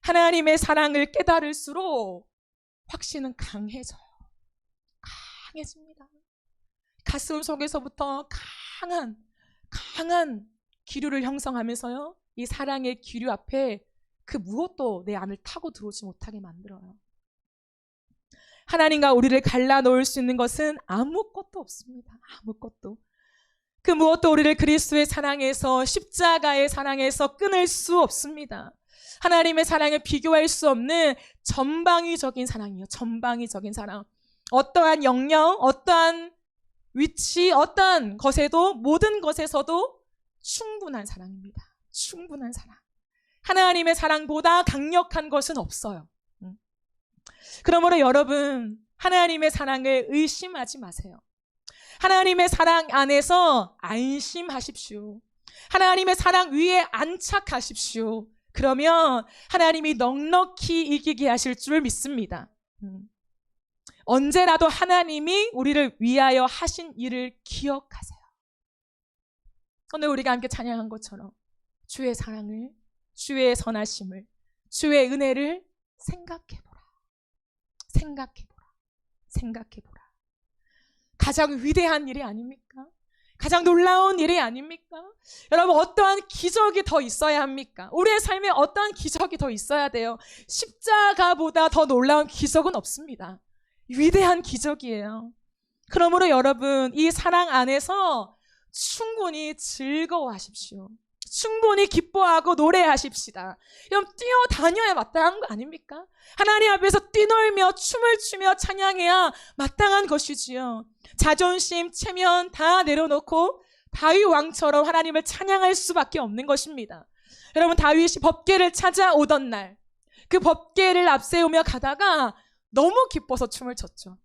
하나님의 사랑을 깨달을수록 확신은 강해져요. 강해집니다. 가슴 속에서부터 강한 기류를 형성하면서요, 이 사랑의 기류 앞에 그 무엇도 내 안을 타고 들어오지 못하게 만들어요. 하나님과 우리를 갈라놓을 수 있는 것은 아무것도 없습니다. 아무것도. 그 무엇도 우리를 그리스도의 사랑에서, 십자가의 사랑에서 끊을 수 없습니다. 하나님의 사랑을 비교할 수 없는 전방위적인 사랑이에요. 전방위적인 사랑. 어떠한 영역, 어떠한 위치, 어떠한 것에도, 모든 것에서도 충분한 사랑입니다. 충분한 사랑. 하나님의 사랑보다 강력한 것은 없어요. 그러므로 여러분, 하나님의 사랑을 의심하지 마세요. 하나님의 사랑 안에서 안심하십시오. 하나님의 사랑 위에 안착하십시오. 그러면 하나님이 넉넉히 이기게 하실 줄 믿습니다. 언제라도 하나님이 우리를 위하여 하신 일을 기억하세요. 오늘 우리가 함께 찬양한 것처럼 주의 사랑을, 주의 선하심을, 주의 은혜를 생각해보라. 생각해보라. 생각해보라. 가장 위대한 일이 아닙니까? 가장 놀라운 일이 아닙니까? 여러분, 어떠한 기적이 더 있어야 합니까? 우리의 삶에 어떠한 기적이 더 있어야 돼요. 십자가보다 더 놀라운 기적은 없습니다. 위대한 기적이에요. 그러므로 여러분, 이 사랑 안에서 충분히 즐거워하십시오. 충분히 기뻐하고 노래하십시다. 그럼 뛰어다녀야 마땅한 거 아닙니까? 하나님 앞에서 뛰놀며 춤을 추며 찬양해야 마땅한 것이지요. 자존심, 체면 다 내려놓고 다윗 왕처럼 하나님을 찬양할 수밖에 없는 것입니다. 여러분, 다윗이 법궤를 찾아오던 날, 그 법궤를 앞세우며 가다가 너무 기뻐서 춤을 췄죠.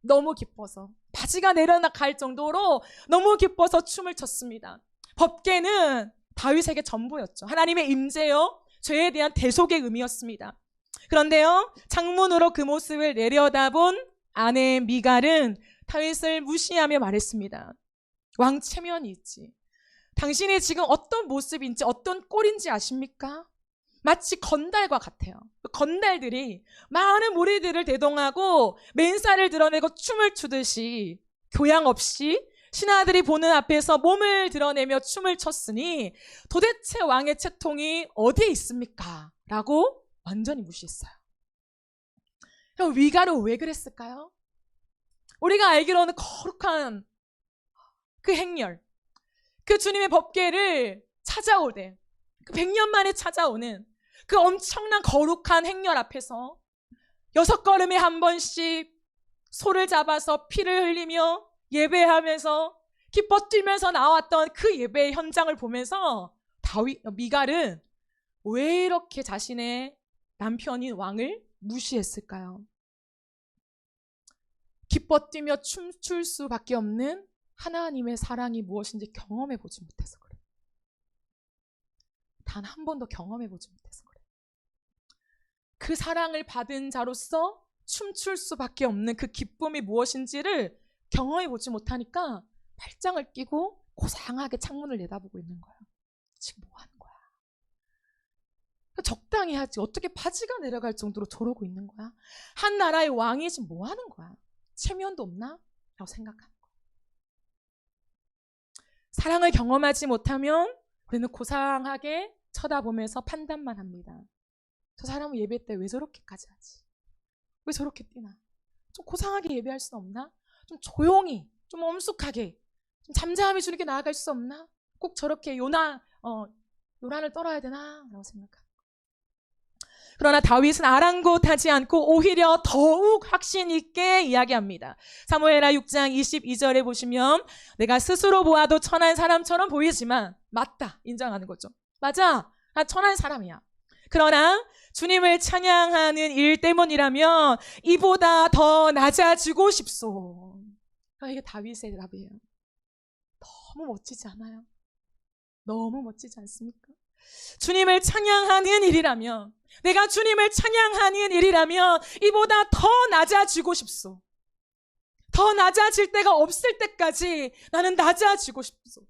너무 기뻐서. 바지가 내려갈 정도로 너무 기뻐서 춤을 췄습니다. 법궤는 다윗에게 전부였죠. 하나님의 임재요, 죄에 대한 대속의 의미였습니다. 그런데요, 창문으로 그 모습을 내려다본 아내 미갈은 다윗을 무시하며 말했습니다. 왕 체면이 있지. 당신이 지금 어떤 모습인지, 어떤 꼴인지 아십니까? 마치 건달과 같아요. 건달들이 많은 무리들을 대동하고 맨살을 드러내고 춤을 추듯이 교양 없이 신하들이 보는 앞에서 몸을 드러내며 춤을 췄으니 도대체 왕의 채통이 어디에 있습니까? 라고 완전히 무시했어요. 그럼 미갈은 왜 그랬을까요? 우리가 알기로는 거룩한 그 행렬, 그 주님의 법궤를 찾아오되, 그 100년 만에 찾아오는 그 엄청난 거룩한 행렬 앞에서 6걸음에 한 번씩 소를 잡아서 피를 흘리며 예배하면서 기뻐 뛰면서 나왔던 그 예배의 현장을 보면서 미갈은 왜 이렇게 자신의 남편인 왕을 무시했을까요? 기뻐 뛰며 춤출 수밖에 없는 하나님의 사랑이 무엇인지 경험해 보지 못해서 그래요. 단 한 번도 경험해 보지 못해서 그래요. 그 사랑을 받은 자로서 춤출 수밖에 없는 그 기쁨이 무엇인지를 경험해 보지 못하니까 팔짱을 끼고 고상하게 창문을 내다보고 있는 거예요. 지금 뭐 하는 거야? 적당히 하지. 어떻게 바지가 내려갈 정도로 저러고 있는 거야? 한 나라의 왕이 지금 뭐 하는 거야? 체면도 없나? 라고 생각하는 거예요. 사랑을 경험하지 못하면 우리는 고상하게 쳐다보면서 판단만 합니다. 저 사람은 예배 때 왜 저렇게까지 하지? 왜 저렇게 뛰나? 좀 고상하게 예배할 수 없나? 좀 조용히, 좀 엄숙하게, 좀 잠잠히 주님께 나아갈 수 없나? 꼭 저렇게 요란을 떨어야 되나? 라고 생각합니다. 그러나 다윗은 아랑곳하지 않고 오히려 더욱 확신 있게 이야기합니다. 사무엘하 6장 22절에 보시면 내가 스스로 보아도 천한 사람처럼 보이지만 맞다, 인정하는 거죠. 맞아, 나 천한 사람이야. 그러나 주님을 찬양하는 일 때문이라면 이보다 더 낮아지고 싶소. 이게 다윗의 답이에요. 너무 멋지지 않아요? 너무 멋지지 않습니까? 주님을 찬양하는 일이라면, 내가 주님을 찬양하는 일이라면 이보다 더 낮아지고 싶소. 더 낮아질 때가 없을 때까지 나는 낮아지고 싶소.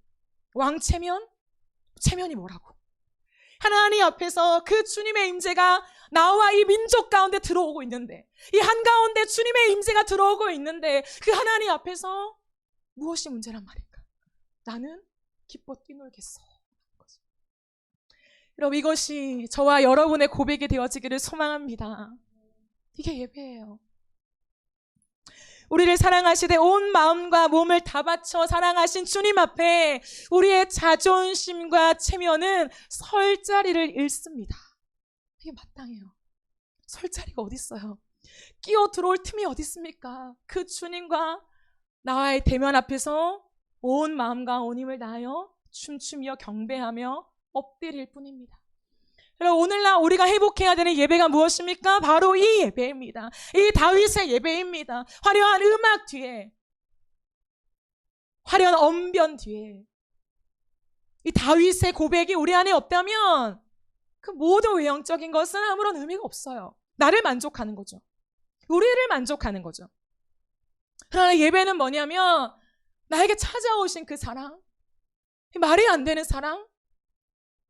왕체면? 체면이 뭐라고? 하나님 앞에서 그 주님의 임재가 나와 이 민족 가운데 들어오고 있는데, 이 한가운데 주님의 임재가 들어오고 있는데 그 하나님 앞에서 무엇이 문제란 말인가? 나는 기뻐 뛰놀겠어. 여러분, 이것이 저와 여러분의 고백이 되어지기를 소망합니다. 이게 예배예요. 우리를 사랑하시되 온 마음과 몸을 다 바쳐 사랑하신 주님 앞에 우리의 자존심과 체면은 설 자리를 잃습니다. 이게 마땅해요. 설 자리가 어디 있어요? 끼어 들어올 틈이 어디 있습니까? 그 주님과 나와의 대면 앞에서 온 마음과 온 힘을 다하여 춤추며 경배하며 엎드릴 뿐입니다. 여러분, 오늘날 우리가 회복해야 되는 예배가 무엇입니까? 바로 이 예배입니다. 이 다윗의 예배입니다. 화려한 음악 뒤에, 화려한 언변 뒤에 이 다윗의 고백이 우리 안에 없다면 그 모든 외형적인 것은 아무런 의미가 없어요. 나를 만족하는 거죠. 우리를 만족하는 거죠. 그러나 예배는 뭐냐면 나에게 찾아오신 그 사랑, 말이 안 되는 사랑,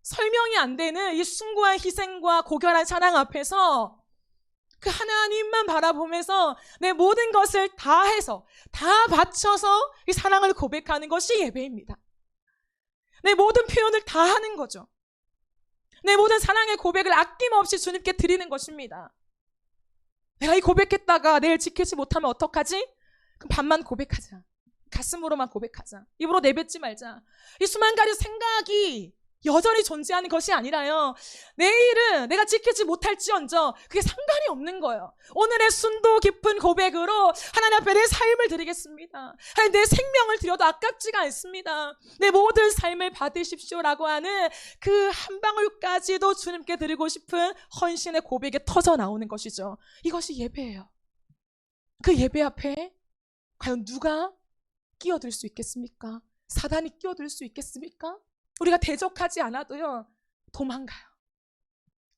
설명이 안 되는 이 숭고한 희생과 고결한 사랑 앞에서 그 하나님만 바라보면서 내 모든 것을 다 해서, 다 바쳐서 이 사랑을 고백하는 것이 예배입니다. 내 모든 표현을 다 하는 거죠. 내 모든 사랑의 고백을 아낌없이 주님께 드리는 것입니다. 내가 이 고백했다가 내일 지키지 못하면 어떡하지? 그럼 반만 고백하자. 가슴으로만 고백하자. 입으로 내뱉지 말자. 이 수만 가지 생각이 여전히 존재하는 것이 아니라요, 내일은 내가 지키지 못할지언정 그게 상관이 없는 거예요. 오늘의 순도 깊은 고백으로 하나님 앞에 내 삶을 드리겠습니다. 하나님, 내 생명을 드려도 아깝지가 않습니다. 내 모든 삶을 받으십시오라고 하는 그 한 방울까지도 주님께 드리고 싶은 헌신의 고백에 터져 나오는 것이죠. 이것이 예배예요. 그 예배 앞에 과연 누가 끼어들 수 있겠습니까? 사단이 끼어들 수 있겠습니까? 우리가 대적하지 않아도요, 도망가요.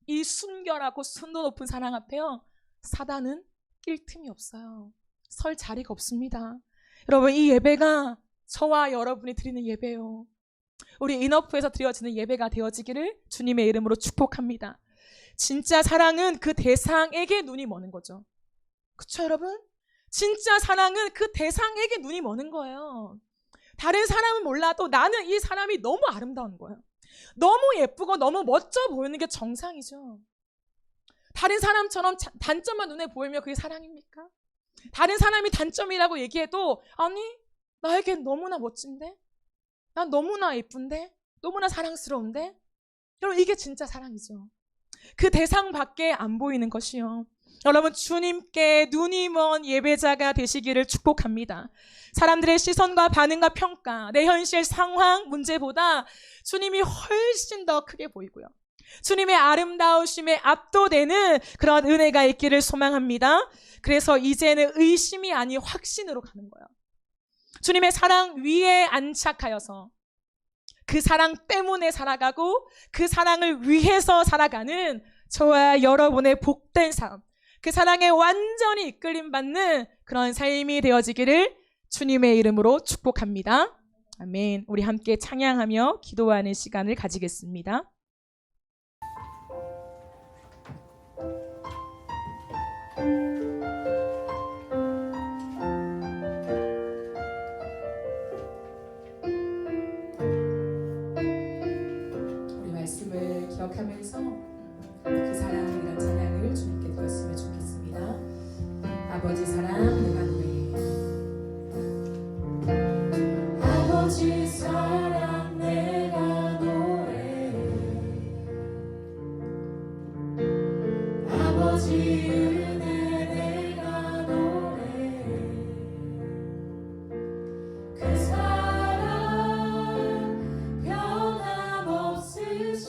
이 순결하고 순도 높은 사랑 앞에요, 사단은 낄 틈이 없어요. 설 자리가 없습니다. 여러분, 이 예배가 저와 여러분이 드리는 예배요, 우리 인어프에서 드려지는 예배가 되어지기를 주님의 이름으로 축복합니다. 진짜 사랑은 그 대상에게 눈이 머는 거죠. 그렇죠, 여러분? 진짜 사랑은 그 대상에게 눈이 머는 거예요. 다른 사람은 몰라도 나는 이 사람이 너무 아름다운 거예요. 너무 예쁘고 너무 멋져 보이는 게 정상이죠. 다른 사람처럼 단점만 눈에 보이면 그게 사랑입니까? 다른 사람이 단점이라고 얘기해도, 아니, 나에겐 너무나 멋진데? 난 너무나 예쁜데? 너무나 사랑스러운데? 여러분, 이게 진짜 사랑이죠. 그 대상 밖에 안 보이는 것이요. 여러분, 주님께 눈이 먼 예배자가 되시기를 축복합니다. 사람들의 시선과 반응과 평가, 내 현실 상황, 문제보다 주님이 훨씬 더 크게 보이고요, 주님의 아름다우심에 압도되는 그런 은혜가 있기를 소망합니다. 그래서 이제는 의심이 아닌 확신으로 가는 거예요. 주님의 사랑 위에 안착하여서 그 사랑 때문에 살아가고 그 사랑을 위해서 살아가는 저와 여러분의 복된 삶, 그 사랑에 완전히 이끌림받는 그런 삶이 되어지기를 주님의 이름으로 축복합니다. 아멘. 우리 함께 찬양하며 기도하는 시간을 가지겠습니다. 우리 말씀을 기억하면서 그 사랑이란 찬양을 주님께 드렸으면 좋겠습니다. 아버지 사랑 내가 노래해. 아버지 사랑 내가 노래해. 아버지 은혜 내가 노래해. 그 사랑 변함없으신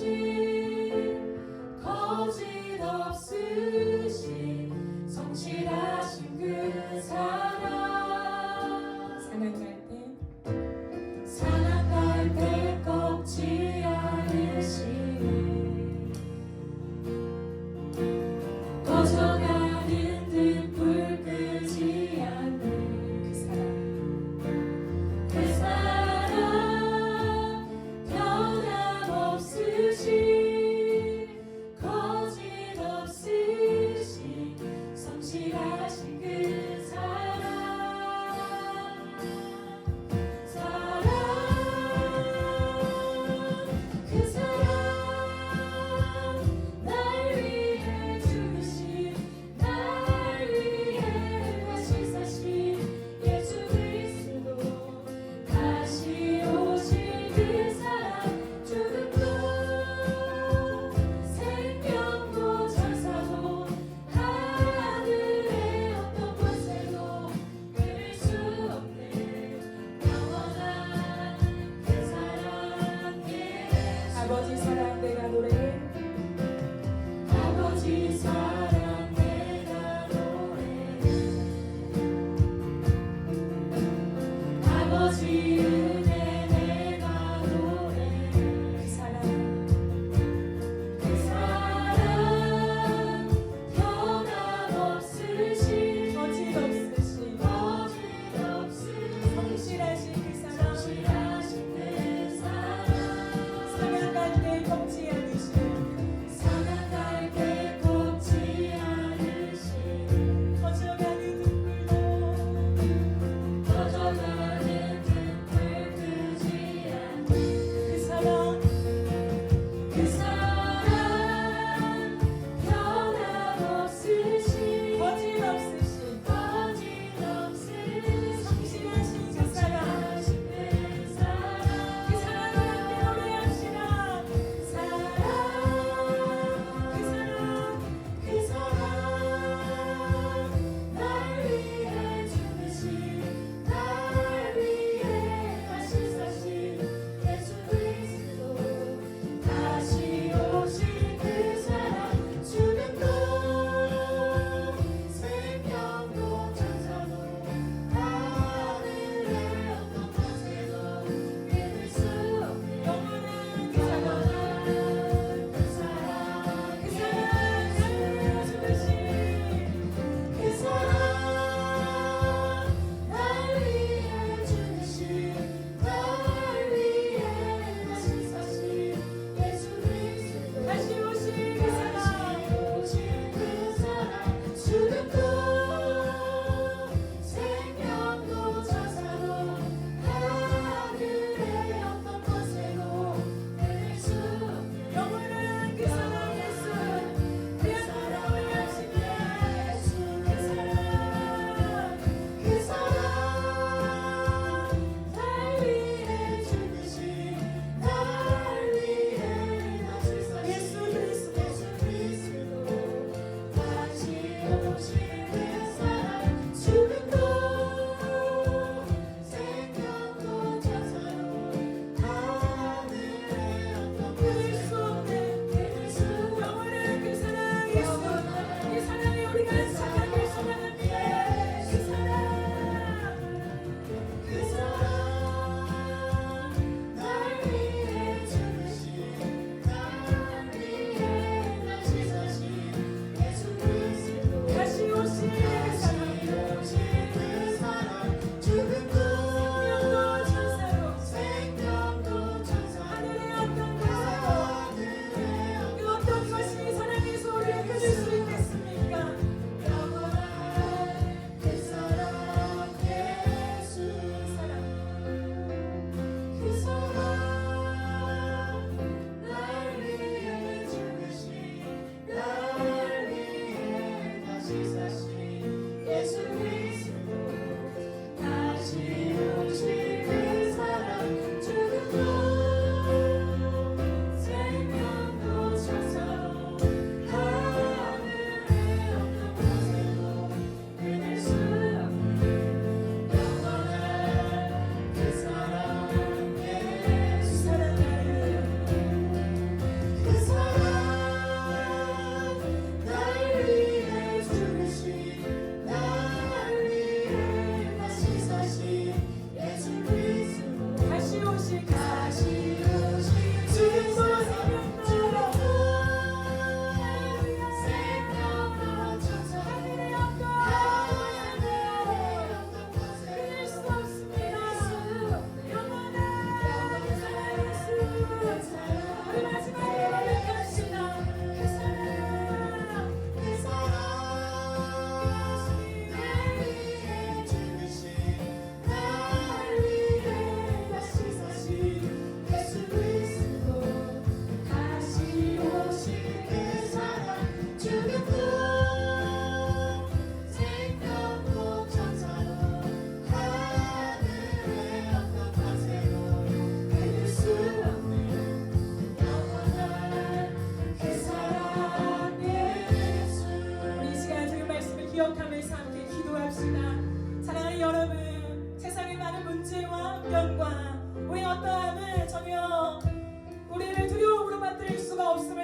거짓 없으신 성실하신 그 사랑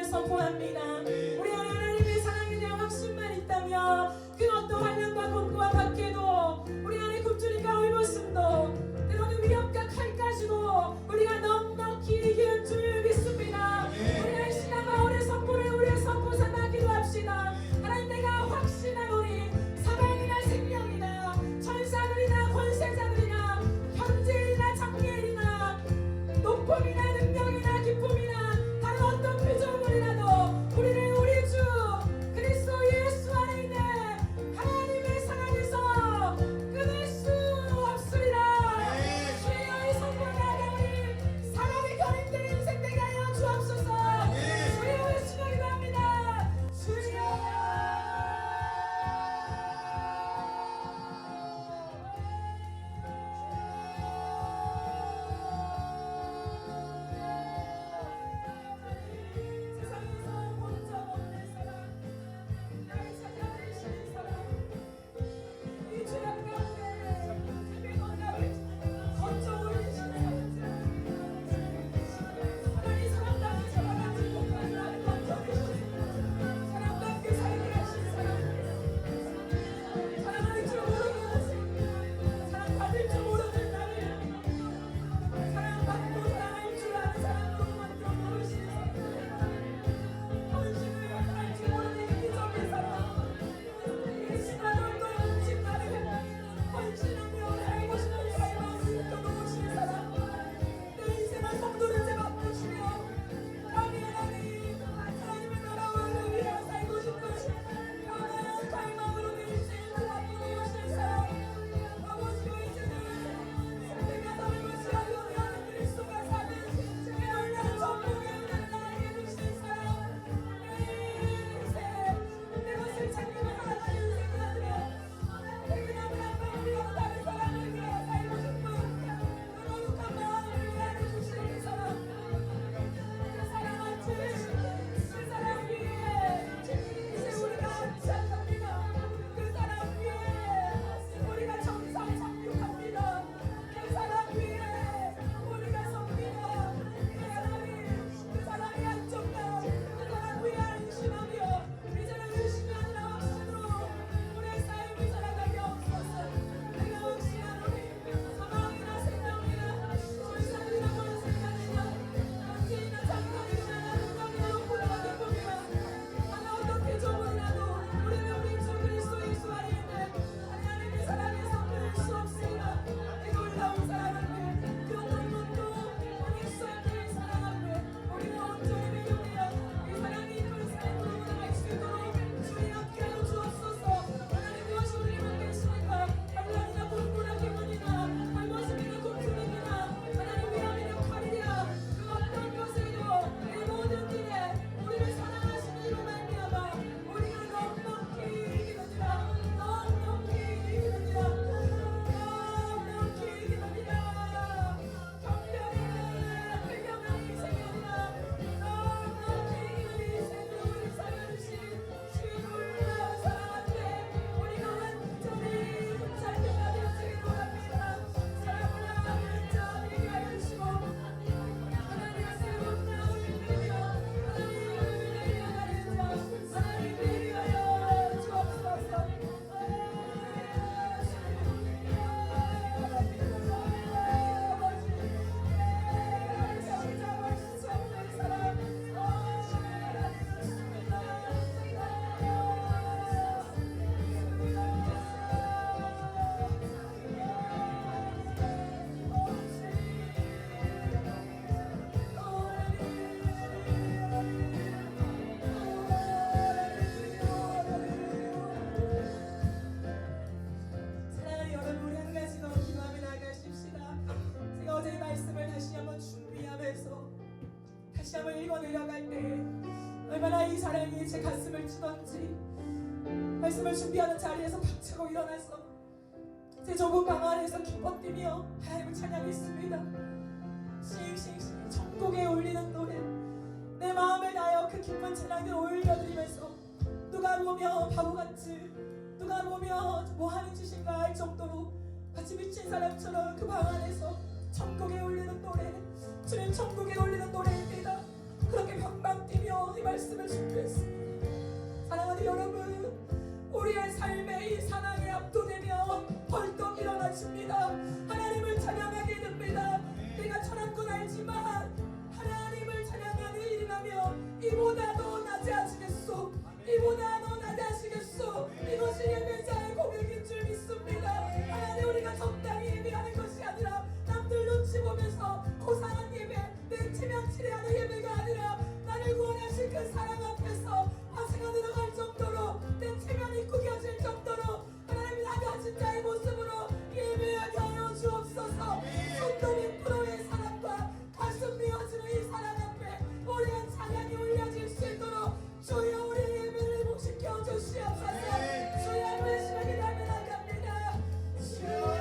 선포합니다. 우리 안에 하나님의 사랑에 대한 확신만 있다면 그 어떤 환난과 공고와 밖에도 우리 안에 굶주림과 홀벗음도 때로는 위협과 칼까지도 우리가 넉넉히 이기는 줄 믿습니다. 우리의 신앙과 우리의 선포를 우리의 선포 삼아 기도합시다. 하나님, 내가 확신하노니 사망이나 생명이나 천사들이나 권세자들이나 현재이나 장래이나 높음이나 능력이나 기쁨이나 다른 어떤 피조물이라도 우리를 우리 주 그리스도 예수 안에 있는 하나님의 사랑에서 끊을 수 없으리라. 주여, 이 선포를 나가오니 사랑의 견인된 인생 되게 하여 주옵소서. 주여, 예수여 기도합니다. 주여. 세상에서 본 적 없는 사랑, 나를 찾아내시는 사랑, 이 죄악 가운데 믿음의 나를 건져 올리시는 하나님, 사랑답게 살아가지 못한 나를 건져내시는 사랑답게 살게 하신 사랑, 사랑할 줄 모르는 사랑받을 줄 모르는 나를 사랑받고 사랑할 줄 아는 사람으로 만들어 놓으시는 헌신을 할 줄 모르는 이기적인 사람, 이 신화절도 훔친 나를 헌신하며 살고 싶은 삶을 지켜놓으시는 사람, 내 인생을 성도를 제바꾸시며 하나님의 나라를 위하여 살고 싶은 강한 갈망으로 내 인생을 바꾸시는 사람, 아버지와 이제는 내가 삶을 지하려 하는 그리스도가 사는 내 얼마나 전복에 있는 나에게 주시는 사람, 내 인생 내 것을 찾기만 하는 인생이 아니라 내 그냥 우리가 다른 사람을 위하여 살고 싶은 그 거룩한 마음을 위하여 주시는 사람, 그 사랑한 그 사람 위에 이제 우리가 시작합니다. 그 사람 위에 우리가 정상 착륙합니다. 그 사람 위에 우리가 섭니다. 그 사람이 안정감, 그 사람 위에 안심하며 이제는 의심이 아니라 확신으로 우리의 삶을 살아가게 없어서 내가 확신하노니 사망이나 생명이나 천사들이나 권세자들이나 현재이나 장래이나 능력이나 높음이나 기쁨이나 하나 어떻게 조문이라도 우리를 우리 주 그리스도 예수 안에 있는 하나님의 사랑에서 끊을 수 없으리라. 이 놀라운 사랑 앞에 그 어떤 것도 우리 수 없는 사랑 앞에 우리는 온전히 믿음이여 이 사랑이 이끌 삶으로 나갈 수 있도록 주님 함께 하여 주옵소서. 하나님, 무엇이 우리를 만드십니까? 환난이나 곤고나 기근이나 헐벗음이나 고통이나 하나님 위험이나 칼이나 그 어떤 것에도 이 모든 길에 우리를 사랑하시는 이로 말미암아 우리가 넉넉히 이기느니라. 넉넉히 이기느니라. 넉넉히 이기느니라. 경멸이나 불경한 인생이 아니라 넉넉히 이기는 인생으로 우리를 살려주신 주의 놀라운 사랑 앞에 우리가 완전히 붙잡혀가 되어지기로 합니다. 사랑을 완전히 하여 주시고 하나님의 새로운 마음을 믿으며 하나님을 위하여 가르쳐 하나님을 위하여 주옵소서. 사랑하는 여러분, 우리 한 가지 더 기도하며 나가십시다. 제가 어제 이 말씀을 다시 한번 준비하면서 다시 한번 읽어 내려갈 때 얼마나 이 사랑이 제 가슴을 치던지 말씀을 준비하는 자리에서 박차고 일어나서 제 좁은 방 안에서 기뻐 뛰며 하나님을 찬양했습니다. 싱싱싱 천국에 울리는 노래, 내 마음을 다하여 그 기쁜 찬양을 올려드리면서 누가 보며 바보같이 누가 보며 뭐하는 짓인가 할 정도로 같이 미친 사람처럼 그 방 안에서 천국에 울리는 노래, 주님 천국에 울리는 노래입니다. 그렇게 방방 뛰며 이 말씀을 준비했습니다. 사랑하는 여러분, 우리의 삶에 이 사랑에 압도되면 벌떡 일어나십니다. 하나님을 찬양하게 됩니다. 내가 천한군 알지만 하나님을 찬양하는 일이라면 이보다 더 낮아지겠소. 이보다 더 낮아지겠소. 이것이 예배자의 고백인 줄 믿습니다. 하나님, 우리가 적당히 예배하는 것이 아니라 남들 눈치 보면서 고상한 예배, 내 체면 치레하는 예배가 아니라 나를 구원하신 그 사랑 앞에서 화제가 들어갈 정도로 내 체면이 구겨질 정도로 하나님이 낮아진 자의 모습으로 예배하게 하여 주옵소서. 손도 100%의 사랑과 가슴 미어지는 이 사랑 앞에 우리의 찬양이 올려질 수 있도록 주여 우리의 예배를 회복시켜 주시옵소서. 주여 한번 심하게 달며 나갑니다. 주여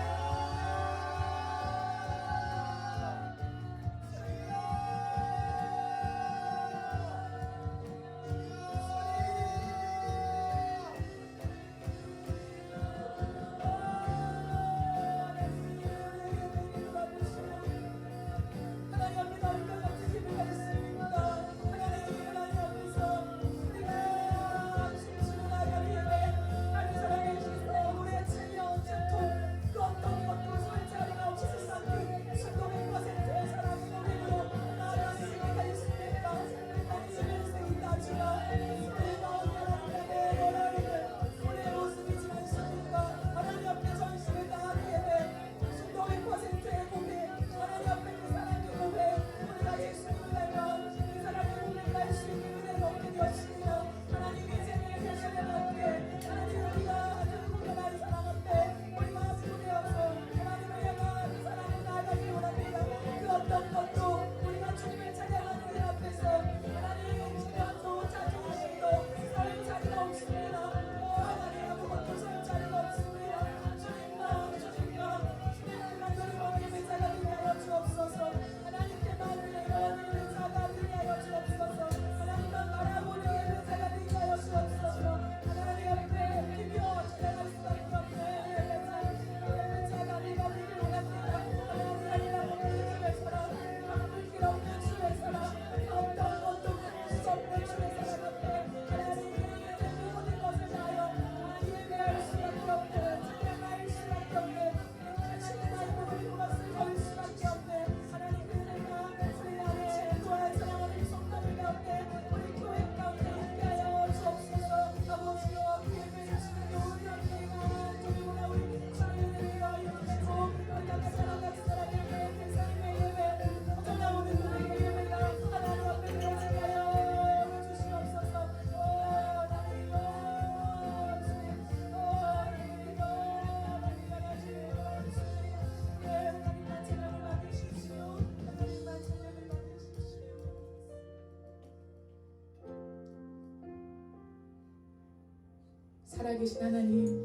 살아계신 하나님,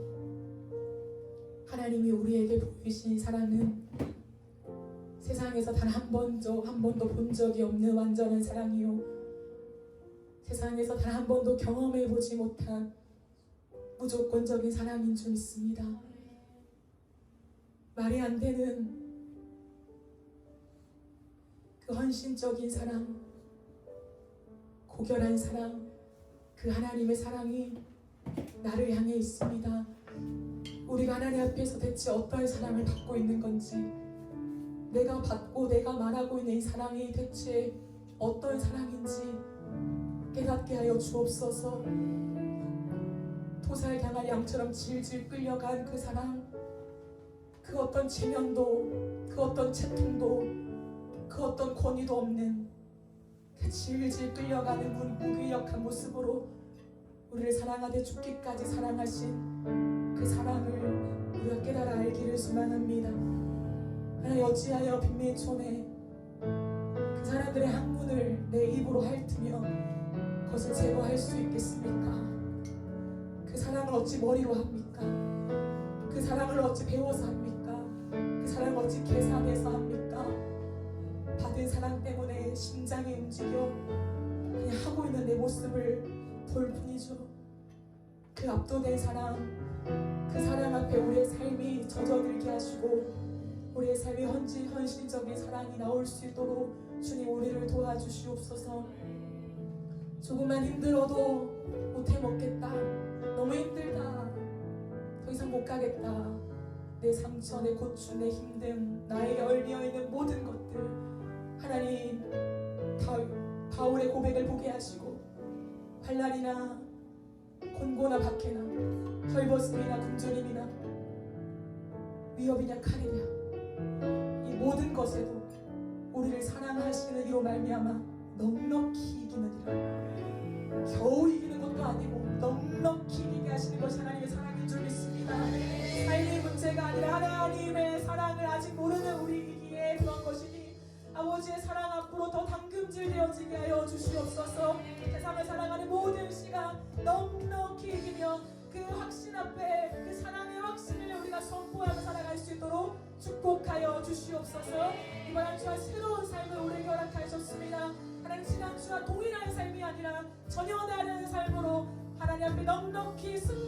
하나님이 우리에게 보이신 사랑은 세상에서 단 한 번도 본 적이 없는 완전한 사랑이요, 세상에서 단 한 번도 경험해 보지 못한 무조건적인 사랑인 줄 믿습니다. 말이 안 되는 그 헌신적인 사랑, 고결한 사랑, 그 하나님의 사랑이 나를 향해 있습니다. 우리가 하나님 앞에서 대체 어떠한 사랑을 받고 있는 건지, 내가 받고 내가 말하고 있는 이 사랑이 대체 어떤 사랑인지 깨닫게 하여 주옵소서. 도살당한 양처럼 질질 끌려간 그 사랑, 그 어떤 체면도, 그 어떤 채통도, 그 어떤 권위도 없는 그 질질 끌려가는 무기력한 모습으로 우리를 사랑하되 죽기까지 사랑하신 그 사랑을 우리가 깨달아 알기를 소망합니다. 하나님, 어찌하여 빈민촌에 그 사람들의 학문을 내 입으로 핥으며 그것을 제거할 수 있겠습니까? 그 사랑을 어찌 머리로 합니까? 그 사랑을 어찌 배워서 합니까? 그 사랑을 어찌 계산해서 합니까? 받은 사랑 때문에 심장이 움직여 그냥 하고 있는 내 모습을 볼 뿐이죠. 그 압도된 사랑, 그 사랑 앞에 우리의 삶이 젖어들게 하시고 우리의 삶이 헌신적인 사랑이 나올 수 있도록 주님 우리를 도와주시옵소서. 조금만 힘들어도 못해 먹겠다. 너무 힘들다. 더 이상 못 가겠다. 내 상처, 내 고충, 내 힘듦, 나에게 얽매여 있는 모든 것들 하나님 바울의 고백을 보게 하시고 환난이나 곤고나 박해나 헐벗음이나 굶주림이나 위협이냐 칼이냐 이 모든 것에도 우리를 사랑하시는 이로 말미암아 넉넉히 이기느니라. 겨우 이기는 것도 아니고 넉넉히 이기게 하시는 것이 하나님의 사랑인 줄 믿습니다. 삶의 문제가 아니라 하나님의 사랑을 아직 모르는 우리이기에 그런 것이니 아버지의 사랑 앞으로 더 담금질 되어지게 하여 주시옵소서. 세상을 사랑하는 모든 시간 넉넉히 이기며 그 확신 앞에 그 사랑의 확신을 우리가 선포하며 살아갈 수 있도록 축복하여 주시옵소서. 이번 한 주와 새로운 삶을 우리에게 허락하셨습니다. 하나님 지난주와 동일한 삶이 아니라 전혀 다른 삶으로 하나님 앞에 넉넉히 승리